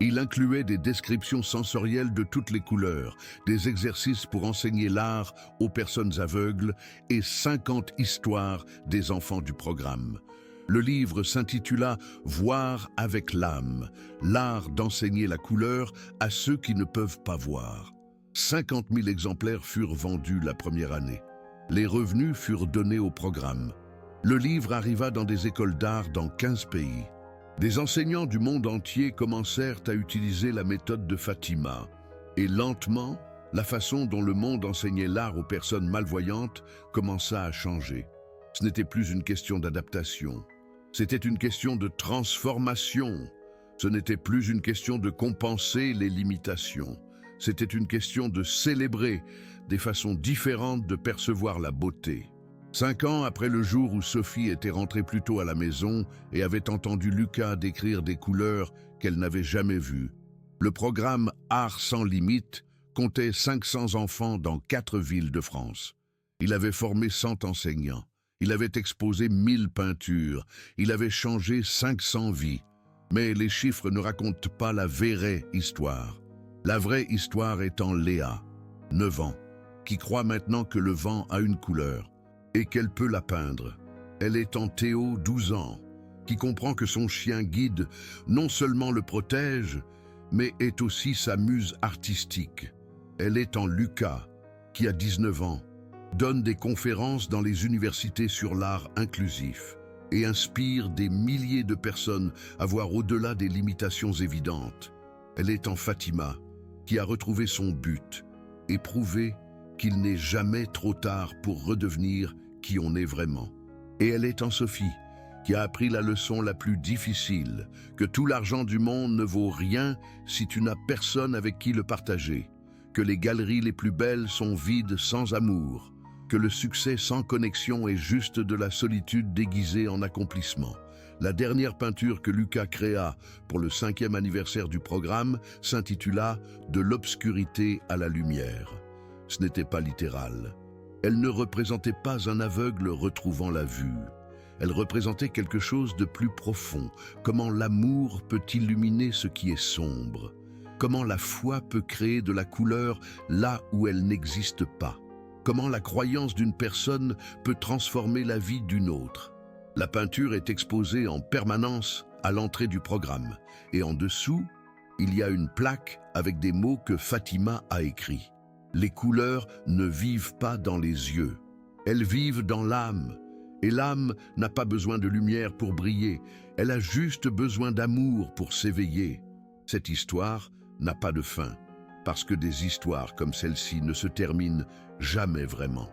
Il incluait des descriptions sensorielles de toutes les couleurs, des exercices pour enseigner l'art aux personnes aveugles et 50 histoires des enfants du programme. Le livre s'intitula « Voir avec l'âme », l'art d'enseigner la couleur à ceux qui ne peuvent pas voir. 50 000 exemplaires furent vendus la première année. Les revenus furent donnés au programme. Le livre arriva dans des écoles d'art dans 15 pays. Des enseignants du monde entier commencèrent à utiliser la méthode de Fatima. Et lentement, la façon dont le monde enseignait l'art aux personnes malvoyantes commença à changer. Ce n'était plus une question d'adaptation. C'était une question de transformation. Ce n'était plus une question de compenser les limitations. C'était une question de célébrer des façons différentes de percevoir la beauté. 5 ans après le jour où Sophie était rentrée plus tôt à la maison et avait entendu Lucas décrire des couleurs qu'elle n'avait jamais vues, le programme Art sans limite comptait 500 enfants dans 4 villes de France. Il avait formé 100 enseignants. Il avait exposé 1000 peintures. Il avait changé 500 vies. Mais les chiffres ne racontent pas la vraie histoire. La vraie histoire étant Léa, 9 ans, qui croit maintenant que le vent a une couleur et qu'elle peut la peindre. Elle est en Théo, 12 ans, qui comprend que son chien guide non seulement le protège, mais est aussi sa muse artistique. Elle est en Lucas, qui a 19 ans, donne des conférences dans les universités sur l'art inclusif et inspire des milliers de personnes à voir au-delà des limitations évidentes. Elle est en Fatima, qui a retrouvé son but et prouvé qu'il n'est jamais trop tard pour redevenir qui on est vraiment. Et elle est en Sophie, qui a appris la leçon la plus difficile, que tout l'argent du monde ne vaut rien si tu n'as personne avec qui le partager, que les galeries les plus belles sont vides sans amour, que le succès sans connexion est juste de la solitude déguisée en accomplissement. La dernière peinture que Lucas créa pour le 5e anniversaire du programme s'intitula « De l'obscurité à la lumière ». Ce n'était pas littéral. Elle ne représentait pas un aveugle retrouvant la vue. Elle représentait quelque chose de plus profond. Comment l'amour peut illuminer ce qui est sombre. Comment la foi peut créer de la couleur là où elle n'existe pas. Comment la croyance d'une personne peut transformer la vie d'une autre. La peinture est exposée en permanence à l'entrée du programme. Et en dessous, il y a une plaque avec des mots que Fatima a écrits. Les couleurs ne vivent pas dans les yeux. Elles vivent dans l'âme. Et l'âme n'a pas besoin de lumière pour briller. Elle a juste besoin d'amour pour s'éveiller. Cette histoire n'a pas de fin, parce que des histoires comme celle-ci ne se terminent jamais vraiment.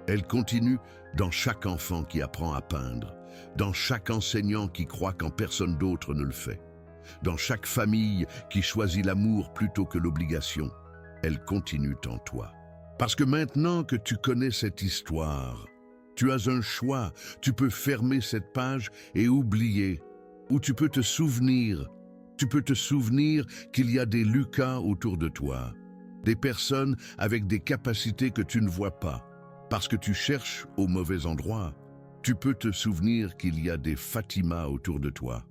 Elle continue dans chaque enfant qui apprend à peindre, dans chaque enseignant qui croit qu'en personne d'autre ne le fait, dans chaque famille qui choisit l'amour plutôt que l'obligation. Elle continue en toi. Parce que maintenant que tu connais cette histoire, tu as un choix. Tu peux fermer cette page et oublier, ou tu peux te souvenir. Tu peux te souvenir qu'il y a des Lucas autour de toi, des personnes avec des capacités que tu ne vois pas, parce que tu cherches au mauvais endroit. Tu peux te souvenir qu'il y a des Fatima autour de toi,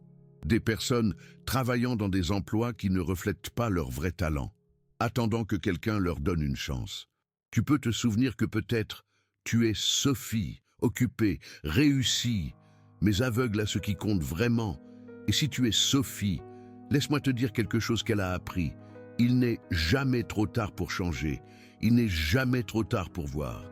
des personnes travaillant dans des emplois qui ne reflètent pas leur vrai talent, attendant que quelqu'un leur donne une chance. Tu peux te souvenir que peut-être tu es Sophie, occupée, réussie, mais aveugle à ce qui compte vraiment. Et si tu es Sophie, laisse-moi te dire quelque chose qu'elle a appris. Il n'est jamais trop tard pour changer. Il n'est jamais trop tard pour voir.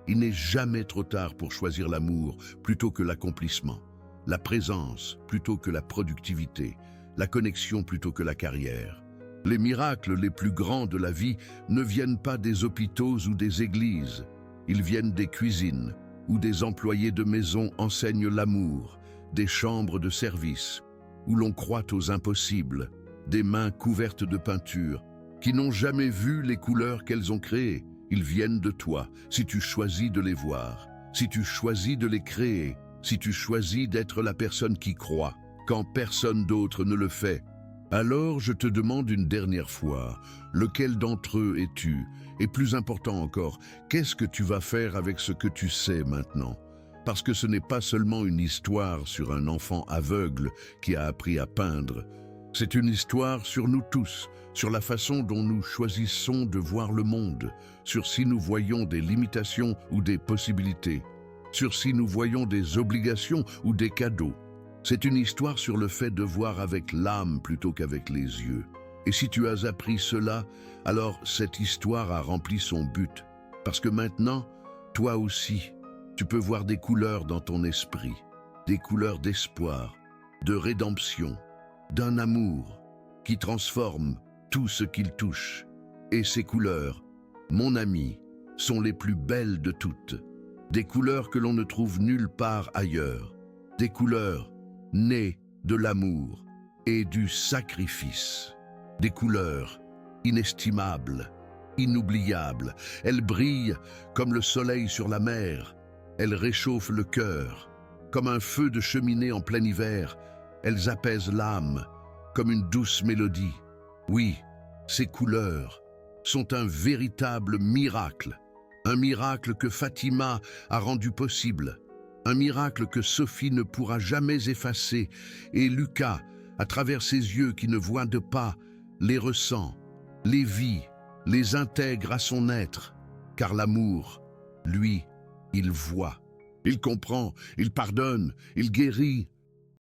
Il n'est jamais trop tard pour choisir l'amour plutôt que l'accomplissement, la présence plutôt que la productivité, la connexion plutôt que la carrière. Les miracles les plus grands de la vie ne viennent pas des hôpitaux ou des églises. Ils viennent des cuisines, où des employés de maison enseignent l'amour, des chambres de service, où l'on croit aux impossibles, des mains couvertes de peinture, qui n'ont jamais vu les couleurs qu'elles ont créées. Ils viennent de toi, si tu choisis de les voir, si tu choisis de les créer, si tu choisis d'être la personne qui croit, quand personne d'autre ne le fait. Alors je te demande une dernière fois, lequel d'entre eux es-tu? Et plus important encore, qu'est-ce que tu vas faire avec ce que tu sais maintenant? Parce que ce n'est pas seulement une histoire sur un enfant aveugle qui a appris à peindre, C'est une histoire sur nous tous, sur la façon dont nous choisissons de voir le monde, sur si nous voyons des limitations ou des possibilités, sur si nous voyons des obligations ou des cadeaux. C'est une histoire sur le fait de voir avec l'âme plutôt qu'avec les yeux. Et si tu as appris cela, alors cette histoire a rempli son but. Parce que maintenant, toi aussi, tu peux voir des couleurs dans ton esprit, des couleurs d'espoir, de rédemption, d'un amour qui transforme tout ce qu'il touche. Et ces couleurs, mon ami, sont les plus belles de toutes. Des couleurs que l'on ne trouve nulle part ailleurs. Des couleurs nées de l'amour et du sacrifice. Des couleurs inestimables, inoubliables. Elles brillent comme le soleil sur la mer. Elles réchauffent le cœur. Comme un feu de cheminée en plein hiver, elles apaisent l'âme, comme une douce mélodie. Oui, ces couleurs sont un véritable miracle. Un miracle que Fatima a rendu possible. Un miracle que Sophie ne pourra jamais effacer. Et Lucas, à travers ses yeux qui ne voient de pas, les ressent, les vit, les intègre à son être. Car l'amour, lui, il voit. Il comprend, il pardonne, il guérit.